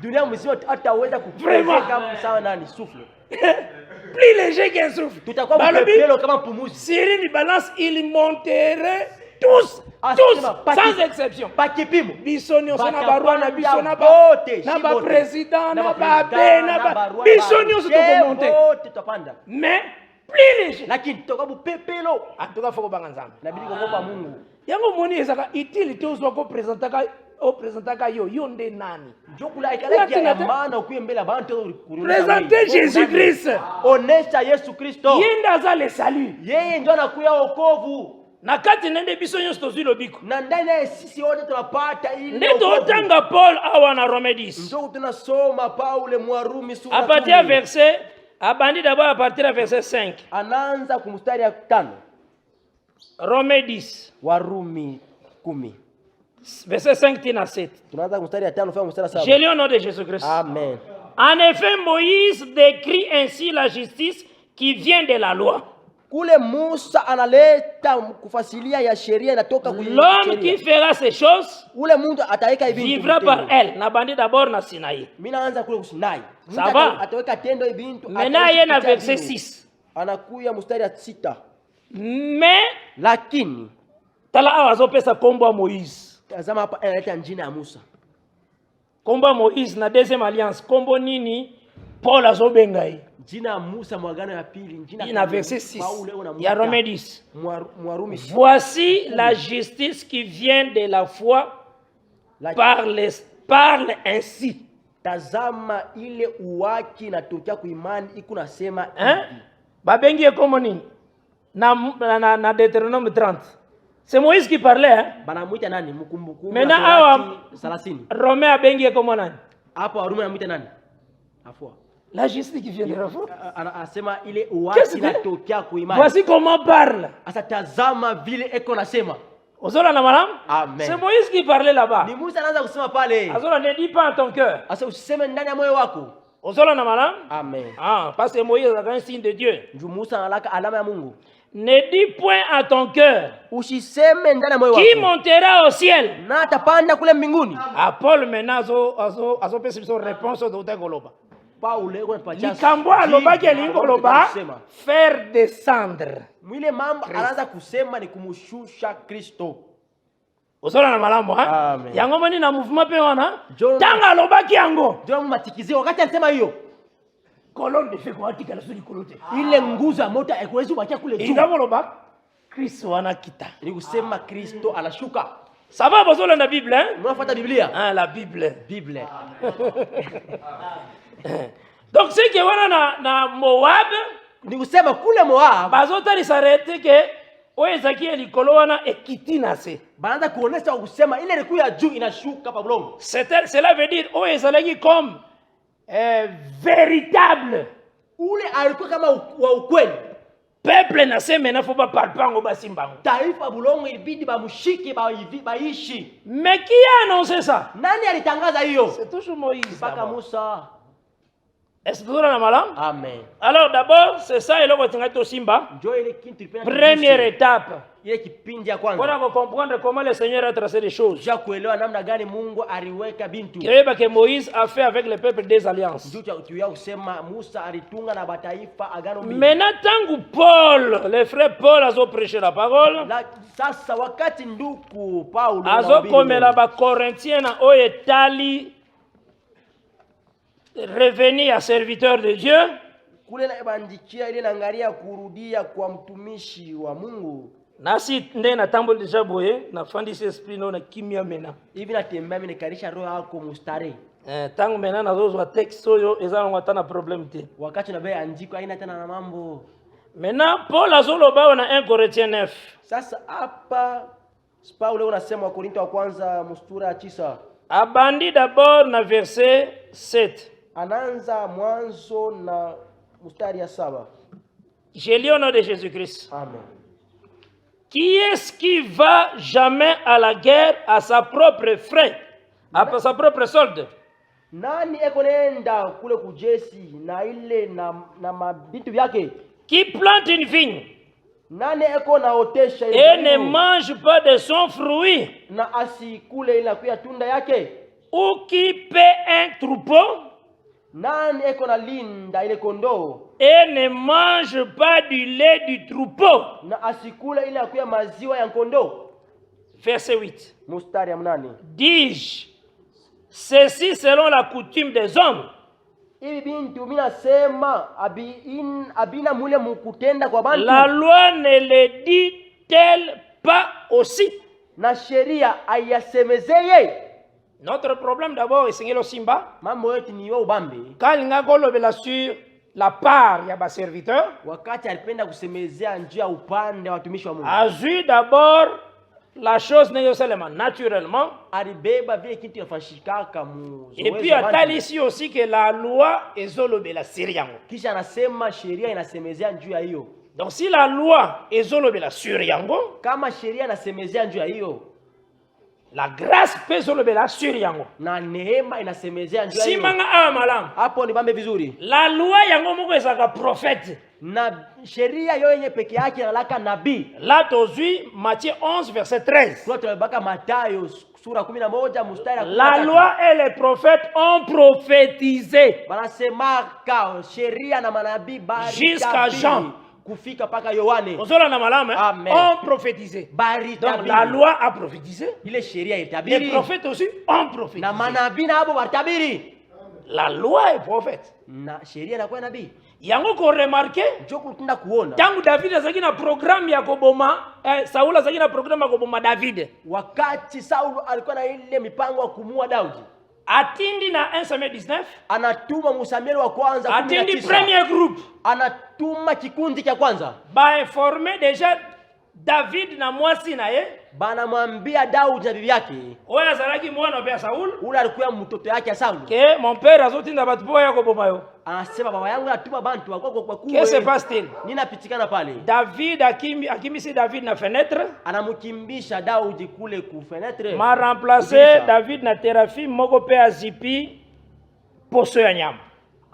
dunia mzima hataweza Vraiment. kupeleka kama sawa nani souffle. Plus léger qu'un souffle. Tutakuwa Balobi, mpepelo kama pumuzi. Syrie ni balance, ils monteraient tous, sans exception. Pa kipimo. Biso nyonso na barua na biso na bote, na ba shibote. président na ba president, be na ba barua, biso nyonso tokomonte. bote tutapanda. Mais plus léger. Lakini tutakuwa mpepelo. En tout cas faut banga nzambe. Inabidi kuogopa Mungu. Yango moni ezaka utilité ozo ko présentaka yo nde nani. Njokula ikaleki ya maana ukuye mbele abantu Présenter Jésus-Christ. Onesha Yesu Kristo. Yenda aza le salut. Yeye ndio anakuya wokovu. Na kati nende biso nyonso tozwi lobiko. Na ndani ya sisi wote tunapata ile. Nde totanga Paul awa na Rome 10. Njoo tunasoma Paulo Mwarumi sura 10. À partir du verset, abandi d'abord à partir du verset 5. Anaanza kumstari ya 5. Rome 10. Warumi 10. Verset 5 tina 7. Tunaanza kumstari ya 5 mstari ya 7. Je lis au nom de Jésus-Christ. Amen. En effet, Moïse décrit ainsi la justice qui vient de la loi. Kule Musa analeta kufasilia ya sheria inatoka kwa L'homme qui fera ces choses ule mtu ataweka hivi vivra par elle. Nabandi d'abord na Sinaï. Mimi naanza kule kusinai. Ça va. Ataweka tendo hivi mtu. Maintenant, il y a na verset 6. Anakuya mstari ya 6. Mais Lakini tala awa azopesa kombo ya Moïse. tazama hapa analeta njina ya Musa. Kombo ya Moïse na deuxième alliance. Kombo nini? Paul azobenga ye. Jina ya Musa mwagano ya pili, njina Il y a verset 6. Il y a Romains 10. Mwarumi. Voici la justice qui vient de la foi parle ainsi. Tazama ile uwaki natokea kwa imani iko nasema hivi. Babengi comme nini? Na Deutéronome 30. C'est Moïse qui parlait, hein? Banamuita nani? Mkumbukumbu. Maintenant awa 30. Romain abengi comme nani? Hapo Warumi anamuita nani? Afua. La justice qui vient de la foi. Anasema ile uwaki natokea kwa imani. Voici comment parle. Asa tazama vile eko nasema. Ozola na malam? Amen. C'est Moïse qui parlait là-bas. Ni Musa anaanza kusema pale. Ozola ne dis pas en ton cœur. Asa useme ndani ya moyo wako. Ozola na malam? Amen. Ah, parce que Moïse a un signe de Dieu. Ndio Musa analaka alama ya Mungu. Ne dis point à ton cœur. Usiseme ndani ya moyo wako. Qui montera au ciel? Na atapanda kule mbinguni. À Paul maintenant azo pesa biso réponse au Goloba. Paulo eko anapatia. Likambo alobaki lingoloba faire descendre. Mwile mambo anaanza kusema ni kumshusha Kristo. Osola na malambo ha? Amen. Yango moni na mouvement pe wana. John- Tanga alobaki yango. Ndio matikizio wakati anasema hiyo. Colonne de feu kwa tika la sudi kolote. Ile nguzo ya moto haikuwezi kubakia kule juu. Ingaboloba Kristo wana kita. Ni kusema Kristo anashuka. Sababu osola na Bible hein? Unafuata Biblia? Ah la Bible. Biblia. Donc c'est que wana na Moab Ni kusema kule Moab bazotali s'arrêter que oezaki likolo wana ekitina se. banaanza kuonesha kusema ile ilikuwa ya juu inashuka pa bulongo. Cela veut dire oezalaki comme véritable. Ule alikuwa kama wa ukweli. Peuple na se mena faut pas palpango basimbango. Taifa bulongo ilibidi bamshike baishi. Mais qui a annoncé ça? Nani alitangaza hiyo? C'est toujours Moïse. Mpaka Musa. Est-ce que vous avez malam? Amen. Alors d'abord, c'est ça et là tu simba. Njoo ile kitu tulipenda. Première étape. Ile kipindi ya Pour kwanza. comprendre comment le Seigneur a tracé les choses. Ja kuelewa namna gani Mungu aliweka bintu. Que Moïse a fait avec le peuple des alliances. Ndio tuya kusema Musa alitunga na bataifa agano mbili. Maintenant tangu Paul, le frère Paul a prêché la parole. Sasa wakati nduku Paulo Azo komela ba Corinthiens na oyetali revenir à serviteur de Dieu. Kule na bandikia ile naangalia kurudia kwa mtumishi wa Mungu. Nasi nde na tambo deja boye na fandisi esprit no na kimia mena. Hivi natembea mimi nikarisha roho yako mustare. Tangu mena nazo texte oyo ezana ngata problem te. Wakati na baya andiko haina tena na mambo. Maintenant Paul azoloba na 1 Corinthiens 9. Sasa hapa Paulo unasema wa Korinto wa kwanza mstura 9. Abandi d'abord na verset 7. Anaanza mwanzo na mstari ya 7. Je lis au nom de Jésus-Christ. Amen. Qui est-ce qui va jamais à la guerre à sa propre frais, à sa propre solde? Nani eko nenda kule kujesi na ile na mabitu vyake? Qui plante une vigne Nani eko naotesha ile et ne zabibu mange pas de son fruit? na asikule ile kuya tunda yake? Ou qui paie un troupeau Nani eko na linda ile kondoo et ne mange pas du lait du troupeau? na asikule ile kuya maziwa ya kondoo? Verset 8. Mstari ya 8. Dis-je, ceci selon la coutume des hommes? Hivi bintu minasema abina mule mukutenda kwa bantu. La loi ne le dit-elle pas aussi? Na sheria ayasemezeye. Notre problème d'abord est le Simba. Mambo yetu ni yo ubambe. Quand il a golobela sur la part ya ba serviteur, wakati alipenda kusemezea njia ya upande wa watumishi wa Mungu, a vu d'abord la chose n'est seulement naturellement. alibeba vile kitu yafashikaka mu. Et puis atali ici aussi que la loi est zolobela siriango. Kisha anasema sheria inasemezea njia ya hiyo. Donc si la loi est zolobela siriango, kama sheria inasemezea njia ya hiyo, la grâce peut zolobela siriango. na neema inasemezea njia ya hiyo. Simanga amalam. Hapo ni bambe vizuri. La loi yango moko ezaka prophète. Na sheria yo yenye peke yake inalaka nabii. Là tozui Matthieu 11 verset 13. Kwa tulibaka Mathayo sura 11 mstari wa 13. La loi et les prophètes ont prophétisé banasemaka sheria na manabii bari jusqu'à Jean kufika paka Yohane. Ozola na malama Amen. ont prophétisé. Bari Donc la loi a prophétisé. ile sheria itabiri. Les prophètes aussi ont prophétisé. Na manabii nabo watabiri. La loi est prophète. Na sheria na kwa nabii. Yango ko remarqué Njoko tunda kuona. tangu David azaki na programme ya koboma Saul azaki na programme ya koboma David. Wakati Saul alikuwa na ile mipango ya kumua Daudi, Atindi na 1 Samuel 19. anatuma Musamueli wa kwanza 19. Atindi premier groupe. Anatuma kikundi cha kwanza. Ba informer déjà David na mwasi na ye. Banamwambia Daudi na bibi yake. Oya zalaki mwana wa Saul. Ule alikuwa mtoto yake Saul. Que mon père azotinda batu po ya koboma yo. Anasema baba yangu anatuma bantu wako kwa kuwe. Qu'est-ce qui se passe-t-il? Nina pitikana pale. David akimisi David na fenêtre. Anamukimbisha Daudi kule ku fenêtre. Ma remplacé David na Teraphim moko pe azipi poso ya nyama.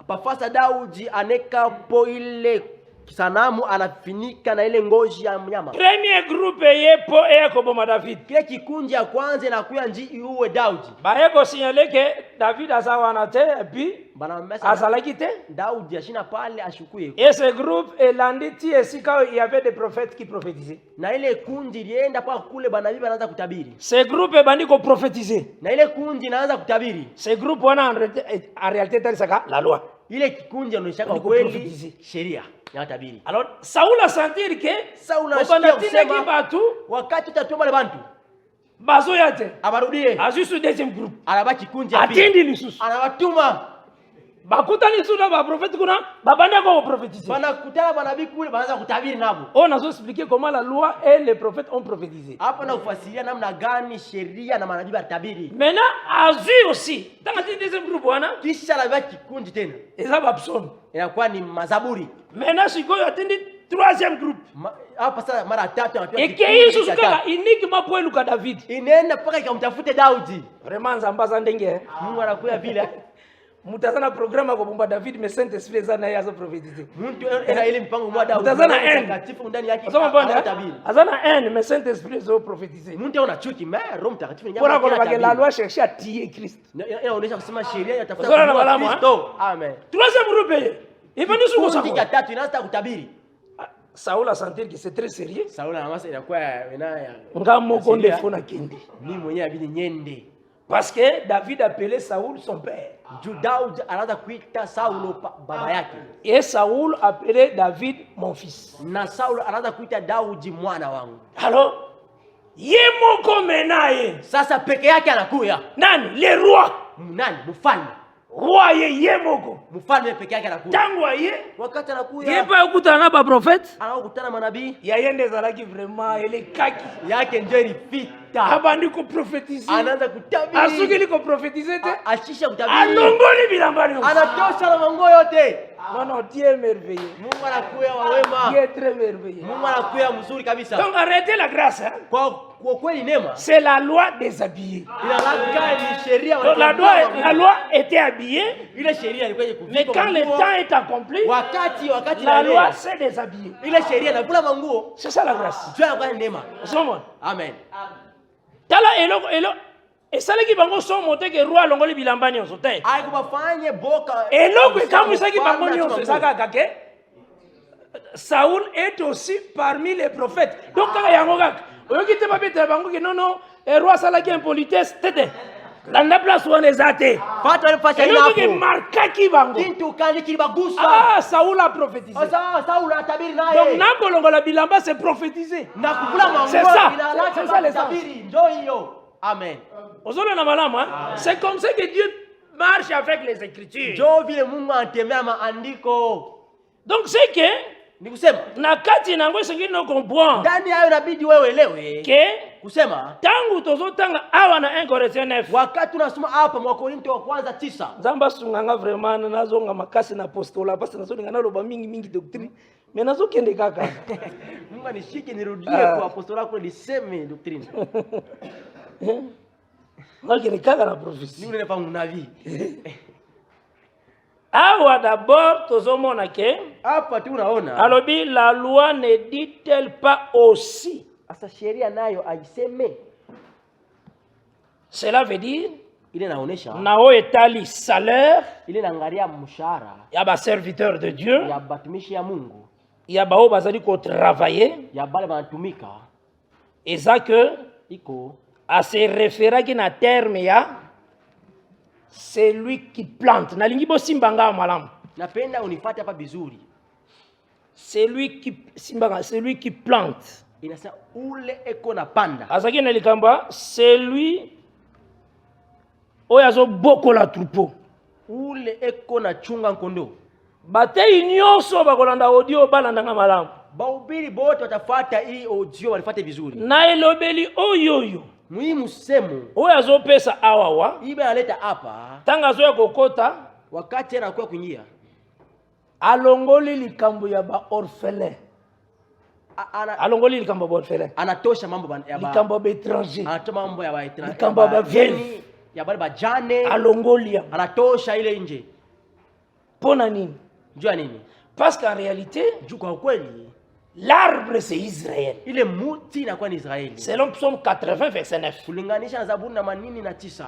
Pafasa Daudi aneka po ile sanamu anafinika na ile ngozi ya mnyama. Premier groupe yepo e koboma David. Kile kikundi ya kwanza inakuya nji iue Daudi. Ba eko signaler que David azawana te et puis azalaki te. Daudi ashina pale ashukuye. Et ce groupe elanditi esika il y avait des prophètes qui prophétisaient. Na ile kundi lienda pa kule banabii banaanza kutabiri. Ce groupe bandi ko prophétiser. Na ile kundi inaanza kutabiri. Ce groupe wana en réalité talisaka la loi. Ile kikundi anaonyesha kweli sheria ya tabiri. Alors Saul a senti que Saul anasikia batu wakati utatuma le bantu bazo yate abarudie azusu deuxième groupe anabaki kundi ya pili atindi lisusu anawatuma bakuta lisusu ba prophète kuna babanda ko prophétiser banakutana banabii kule banaanza kutabiri nabo. On a expliqué comment la loi et les prophètes ont prophétisé. Hapo na kufasiria namna gani sheria na manabii batabiri. Maintenant azu aussi dans le deuxième groupe wana Kisha la baki kundi tena eza babson inakuwa ni mazaburi. maintenant sikoyo atindi troisième groupe Hapa sasa mara tatu anapewa et que Yesu sukala uniquement pour Luka David inaenda mpaka ikamtafute Daudi. vraiment nzambaza ndenge Mungu anakuya vile mutazana programme kwa bomba David mais Saint Esprit zana yazo prophétiser mtu era ile mpango mwa Daudi mutazana en mtakatifu ndani yake anatabiri azana en mais Saint Esprit zo prophétiser mtu ana chuki mais Roho Mtakatifu ni nyama kwa que la loi cherchait à tuer Christ inaonyesha kusema sheria inatafuta Kristo. Amen. Troisième groupe il va nous soutenir kundi ya tatu inaanza kutabiri. Saul a senti que c'est très sérieux. Saul anamasa inakuwa inaya ngamo konde fona kindi ni mwenyewe abidi nyende parce que David appelait Saul son père. Daudi anaanza kuita Saulo baba yake. Et Saul appelait David mon fils. Na Saulo anaanza kuita Daudi mwana wangu. Alors yemoko menaye sasa peke yake anakuya nani le roi nani mfalme roi yemoko mfalme peke yake anakuya tangu aye wakati anakuya yepa kukutana na ba prophète anakutana manabii yayende zalaki vraiment ele kaki yake ndio ilipita abandi ko prophétiser anaanza kutabiri asuki liko prophétiser te ashisha kutabiri alongoli bilambani anatosha na mango yote. Non Dieu est merveilleux. Mungu anakuya wa wema. Dieu est très merveilleux. Mungu anakuya mzuri kabisa. Donc arrêtez la grâce kwa kwa kweli neema c'est la loi déshabillée. inalaka ni sheria Donc la loi était habillée, ile sheria ilikuwa mais quand le temps est accompli, wakati la loi s'est déshabillée. ile sheria inakula manguo. C'est ça la grâce. Ndio kwa neema. Somo. Amen. Tala elo et ça qui bango son monter que roi longoli bilamba nyonso te. Aikubafanye boka. Eloko ekamwisaki bango nyonso ezaka kake. Saoul est aussi parmi les prophètes. Donc kaka yango kaka. Oyoki te babeta bango ke non roi salaki impolitesse tete. Landa place wana ezate. Fata ile fasha ina Eloko ke hapo. markaki bango. Kintu kandi kilibagusa. Ah, Saoul a prophétisé. Saul atabiri naye. Donc nakolongola bilamba c'est prophétiser. Na kukula manguo C'est ça. inalaka C'est ça l'essence. tabiri. Ndio hiyo. Amen. C'est comme ça que Dieu marche avec les Écritures. Ndio vile Mungu anatembea maandiko. Donc c'est que Ni kusema na kati nango sengi no comprendre ndani hayo inabidi wewe elewe que kusema tangu tozotanga awa na 1 Corinthiens 9 wakati tunasoma hapa mwa Korinto wa kwanza 9 Nzamba sunganga vraiment nazonga makasi na apostola parce nazoninga naloba mingi doctrine mais nazokende kaka Mungu anishike nirudie kwa apostola kwa niseme doctrine. Nakende kaka na prophétie. Mimi nafahamu nabii. Awa d'abord tozomona ke Hapa tu unaona alobi la loi ne dit-elle pas aussi. asa sheria nayo aiseme. Cela veut dire Ile naonesha nao etali salaire ile naangalia mshahara ya ba serviteur de Dieu ya batumishi ya Mungu ya bao bazali ko travailler ya bale banatumika et ça que iko à se référer na terme ya c'est lui qui plante nalingi bo simbanga malamu napenda unifuate hapa vizuri. c'est lui qui plante Inasema ule eko na panda. azaki na likamba c'est lui oyo azobokola troupeau Ule eko na chunga nkondo. batei nyonso bakolanda audio balandanga malamu Bahubiri bote watafuata hii audio walifuate vizuri. na elobeli oyoyo Muhimu semu oyo azopesa awawa ibe analeta hapa tanga azoya kokota wakati anakuwa kuingia. alongoli likambo ya ba orphelin alongoli likambo ya ba orphelin Anatosha mambo ya likambo ya ba étranger anatoa mambo ya baetra. likambo ya ba veni Ya bale bajane. alongoli ya Anatosha ile nje. pona nini Jua nini? parce qu'en réalité Juu kwa kweli l'arbre c'est Israël ile muti inakuwa ni Israeli. selon psaume 80 verset 9 Kulinganisha na Zaburi na 89.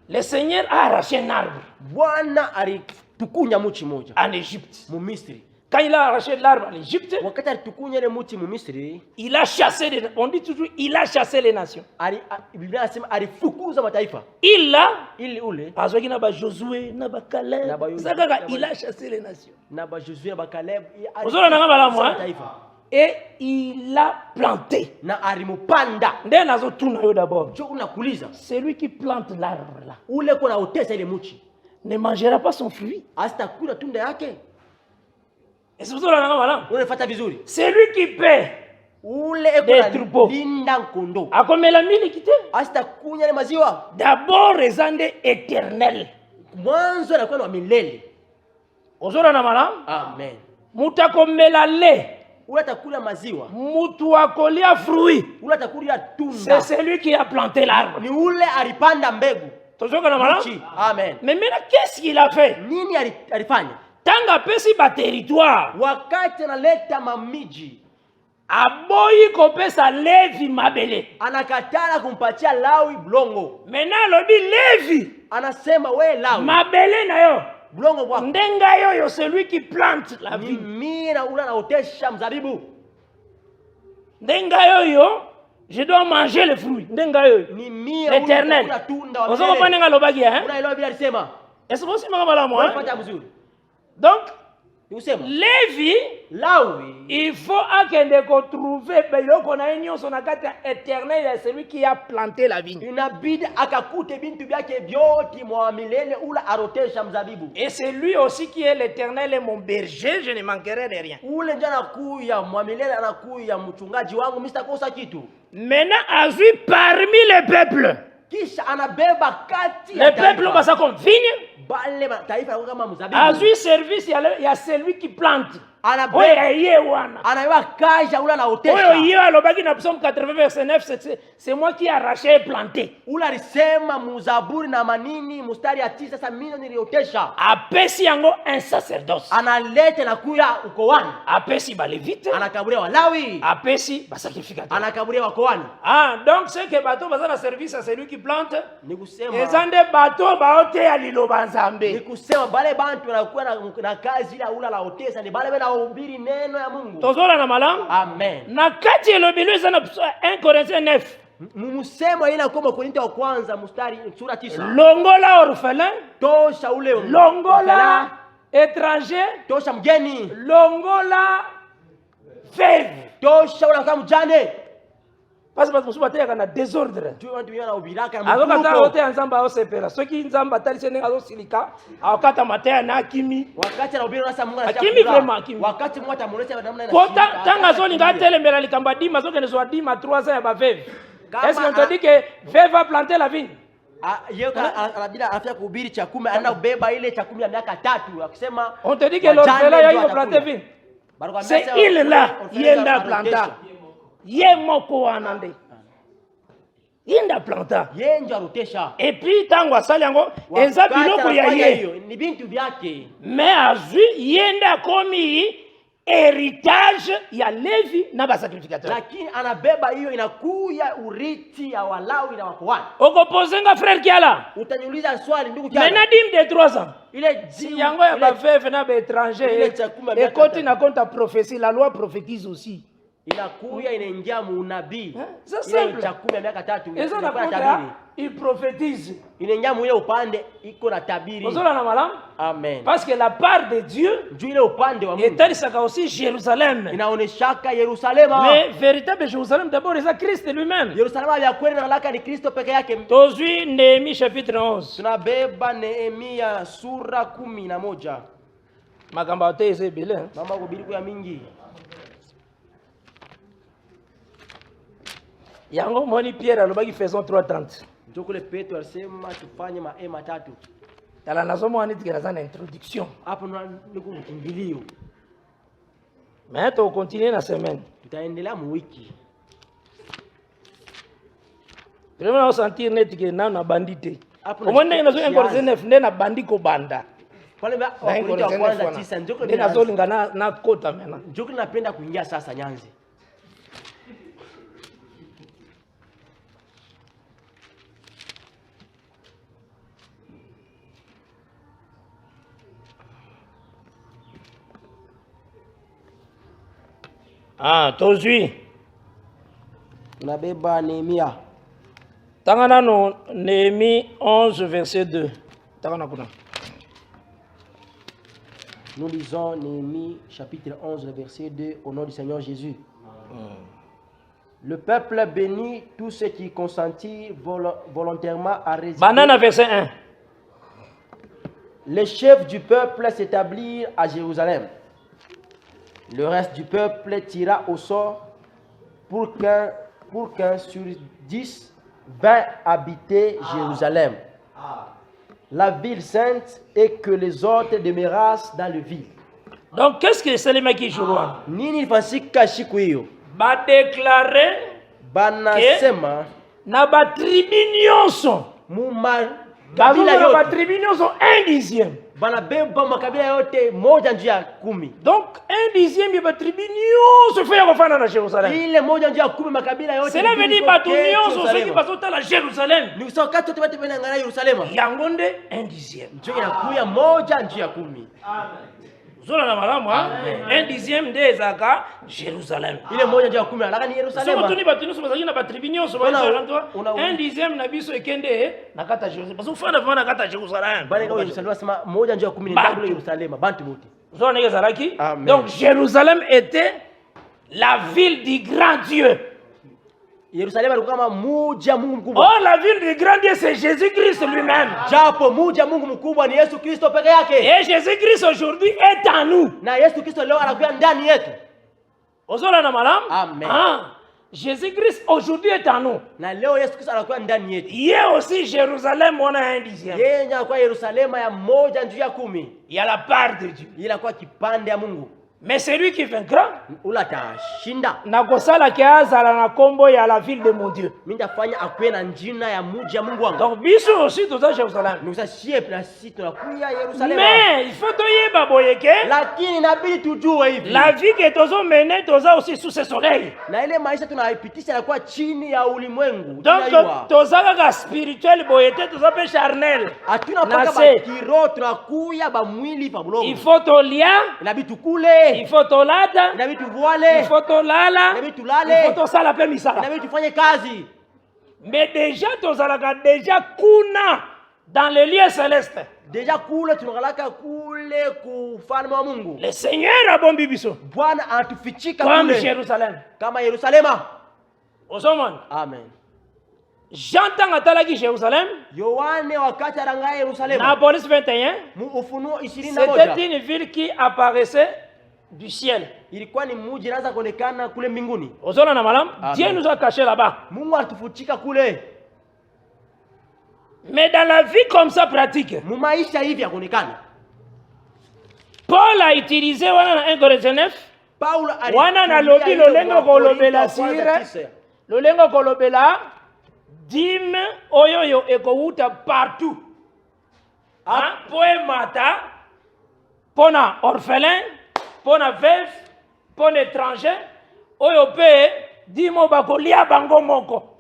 le Seigneur a arraché un arbre Bwana alitukunya muchi moja en Égypte mu Misri. quand il a arraché l'arbre en Égypte Wakati alitukunya ile muti mu Misri, il a chassé on dit toujours il a chassé les nations Biblia inasema alifukuza mataifa. il a Ili ule azwaki na ba Josué na ba Caleb Na ba Yoshua, ça kaka na ba- il a chassé les nations na ba Josué na ba Caleb Ozona nanga malamu, hein? mataifa et il a planté na alimupanda. nde nazotuna yo d'abord Jo unakuuliza celui qui plante l'arbre là ule kuna utesa ile muchi ne mangera pas son fruit asitakula tunda yake. et c'est ozona nanga malamu Unafuata vizuri. celui qui paie Ule Des eko troupeaux. linda nkondo akomela miliki te asitakunya ile maziwa. d'abord eza nde éternel Mwanzo anakuwa na milele. ozona na malamu Amen. mutu akomela le Ule atakula maziwa. mutu akolia fruit Ule atakula c'est tunda. celui qui a planté l'arbre Ni ule alipanda mbegu. tozoka na malamu Muchi. Amen. mais maintenant qu'est-ce qu'il a fait Nini alifanya? tanga apesi baterritoire Wakati analeta mamiji, aboyi kopesa levi mabele anakatala kumpatia Lawi blongo. maintenant alobi levi Anasema we Lawi, mabele na yo blongo bwako ndenga yoyo celui qui plante la ni vigne mimi na ule anaotesha mzabibu. ndenga yoyo je dois manger le fruit ndenga yoyo Ni mimi l'éternel na tunda wa ozoko milele. panenga lobaki hein Unaelewa bila alisema? est-ce que simanga malamu hein Unapata mzuri. donc Ni kusema levi Lawi il faut akende kotrouver biloko na ye nyonso na kati ya éternel ya celui qui a planté la vigne inabidi akakute bintu byake vyote mwa milele ule arotesha mzabibu. et c'est lui aussi qui est l'éternel et mon berger je ne manquerai de rien Ule ndio anakuya mwa milele, anakuya mchungaji wangu, mimi sitakosa kitu. maintenant azui parmi les peuples Kisha anabeba kati les peuples basa comme vigne bale mataifa yako kama mzabibu. azui service ya celui qui plante oyo ye wana anaiwa kaja ula na oyo otesha ye alobaki na psaume 80 verset 9 c'est moi qui arraché et planté ula alisema muzaburi na manini mustari ya 9 sasa mimi niliotesha apesi yango un sacerdoce analete na kuya ukowani apesi balevite anakaburia walawi apesi basacrificateur anakaburia wakowani donc c'est que bateau baza na service à celui qui plante ni kusema eza nde bateau baoteya liloba nzambe ni kusema bale bantu wanakuwa na kazi ila ula la otesha ni bale bena ubiri neno ya Mungu tozola na malamu amen na kati elobelo eza na 1 Corinthiens 9 mumusemo ina koma Korinto wa kwanza mstari sura 9 longola orphelin tosha ule longola étranger tosha mgeni longola veuve tosha ula kama mjane parce que musu bateyaka na désordre tu wantu yana ubiraka na azokata oteya nzambe aosepela soki nzambe atalisi ndenge azosilika akokata mateya na akimi wakati na ubiri nasa Mungu akimi vraiment akimi wakati Mungu atamuonesha namna ina kota tanga zolinga atelembela likambo ya dima azokende zwa dima 3 ans ya baveuve est-ce qu'on te dit que veuve va planter la vigne yeye anabida afya kuhubiri cha 10 anaenda kubeba ile cha 10 ya miaka 3 akisema on te dit que l'orphelin yako planter vigne c'est il là yenda planta ye moko wana nde yenda planta ye ndio arotesha et puis tango asali yango eza biloko ya ye ni bintu vyake mais azwi yenda komi héritage ya Levi na basacrificateur lakini anabeba hiyo inakuya uriti ya Walawi na wakohani okopozenga frère kiala utaniuliza swali ndugu kiala mena dîme de 3 ans ile yango ya baveuve na baétranger ekoti na compte à prophétie la loi prophétise aussi inakuya inaingia muunabii c'est ile simple cha 10 ya miaka 3 eza na inakuwa compte tabiri il prophétise inaingia muile upande iko na tabiri ozola na malamu amen parce que la part de Dieu juu ile upande wa Mungu etalisaka aussi Jérusalem inaoneshaka Yerusalema mais véritable Jérusalem d'abord c'est Christ lui-même Yerusalema ya kweli na laka ni Kristo peke yake tozwi Néhémie chapitre 11 tunabeba Nehemia sura 11 makambo ato eza ebele mama kubiliku ya mingi yango moni Pierre alobaki faisons 3:30 njokole Petro alisema tufanye maema 3 tala nazomona niti kena na introduction hapo ni kumkimbilio mais to continuer na semaine tutaendelea mu wiki vraiment on sentir neti ke na bandite omone nazo engorze nef nde na bandi ko banda pale ba Wakorintho wa kwanza 9 njokole nde nazolinga na kota mena njokole napenda kuingia sasa nyanze tozwi nabeba Nehemia tanga nano Néhémie 11 verset 2 tanga na kuna nous lisons Néhémie chapitre 11 verset 2 au nom du Seigneur Jésus. Le peuple bénit tous ceux qui consentirent volontairement à résider. Banana verset 1. Les chefs du peuple s'établirent à Jérusalem. Le reste du peuple tira au sort pour qu'un sur 10, 20 habitaient Jérusalem, la ville sainte, et que les autres demeurassent dans le ville. Donc qu'est-ce que c'est les mecs qui jouent? Nini fasika siku hiyo? Ba déclarer banasema na ba tribu nyonso kabila yote ba tribu nyonso 1/10. Banabeba makabila yote moja njia ya 10. Donc 1/10 ya ba tribu nyonso fait kufana na Jérusalem. Ile moja njia ya 10 makabila yote. Cela veut dire batu nyonso ceux qui bazota la Jérusalem. Ni kusokata wote watu bena ngana Yerusalema. Yango nde 1/10. Njia inakuya moja njia ya 10. Amen. Zola na malamu ha 1/10 nde ezaka Jérusalem. Ile moja njia ya 10 alaka ni Yerusalema. Soko tuni batu nyonso bazaki na ba tribu nyonso ba Israelito 1/10 na biso ekende na kata Jérusalem. Parce que fana kata Jérusalem. Bale kwa Yerusalema sema moja njia ya 10 ni ndabule Yerusalema bantu wote. Zola nege zalaki. Donc Jérusalem était la ville du grand Dieu. Yerusalemu alikuwa kama muji ya Mungu mkubwa. Oh, la ville du grand Dieu c'est Jésus-Christ lui-même. Japo muji ya Mungu mkubwa ni Yesu Kristo peke yake. Et Jésus-Christ aujourd'hui est en nous. Na Yesu Kristo leo anakuwa ndani yetu. Ozola na malam? Amen. Jésus-Christ aujourd'hui est en nous. Na leo Yesu Kristo anakuwa ndani yetu. Yeye aussi Jérusalem on a 1/10. Yeye anakuwa Yerusalema ya moja njia ya 10. Il y a la part de Dieu. Ile kwa kipande ya Mungu. Mais celui qui vaincra, ula tashinda. nakosala ki azala na kombo ya la ville de mon Dieu. Mindafanya akuwe na njina ya muji ya Mungu wangu. Donc biso aussi toza Jérusalem. Nous asiye plasi tunakuya Yerusalemu. Mais il faut toyeba boyeke. Lakini inabidi tujue hivi. La vie que tozo mener toza aussi sous ce soleil. Na ile maisha tunaipitisha yanakuwa chini ya ulimwengu. Donc toza kaka spirituel boyete toza pe charnel. Hatuna paka ba kiro tunakuya ba mwili pa bulongo. Il faut tolia. Inabidi tukule. Il faut tolata. Inabidi tuvoale. Il faut tolala. Inabidi tulale. Il faut tosala pe misala. Inabidi tufanye kazi. Mais déjà tozalaka déjà kuna dans les lieux célestes. Déjà kule tunakalaka kule kufalme wa Mungu. Le Seigneur a bombi biso. Bwana anatufichika Comme kule. Jérusalem. Kama Yerusalema. Osomon. Amen. J'entends atalaki Jérusalem. Yohane wakati aranga Yerusalema. Na Apocalypse 21. Mu Ufunuo 21. C'était une ville qui apparaissait du ciel. Ilikuwa ni mji inaanza kuonekana kule mbinguni. Ozona na malam. Dieu nous a caché là-bas. Mungu alitufuchika kule. Mais dans la vie comme ça pratique. Mu maisha hivi ya kuonekana. Paul a utilisé wana na 1 Corinthiens 9. Paulo wana na lobi lolengo kolobela sire. Lolengo kolobela dime oyoyo ekouta partout. Hein? Poemata pona orphelin, pona veuve, pona étranger, oyo pe dimo bakolia bango moko.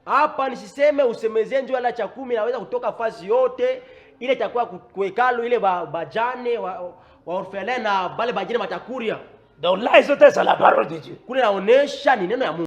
Hapa nisiseme usemezee njoo la cha 10 naweza kutoka fasi yote ile itakuwa kuekalo ile bajane wa orphelin na bale bajine matakuria. Donc là ils sont la parole de Dieu. Kule naonesha ni neno ya Mungu.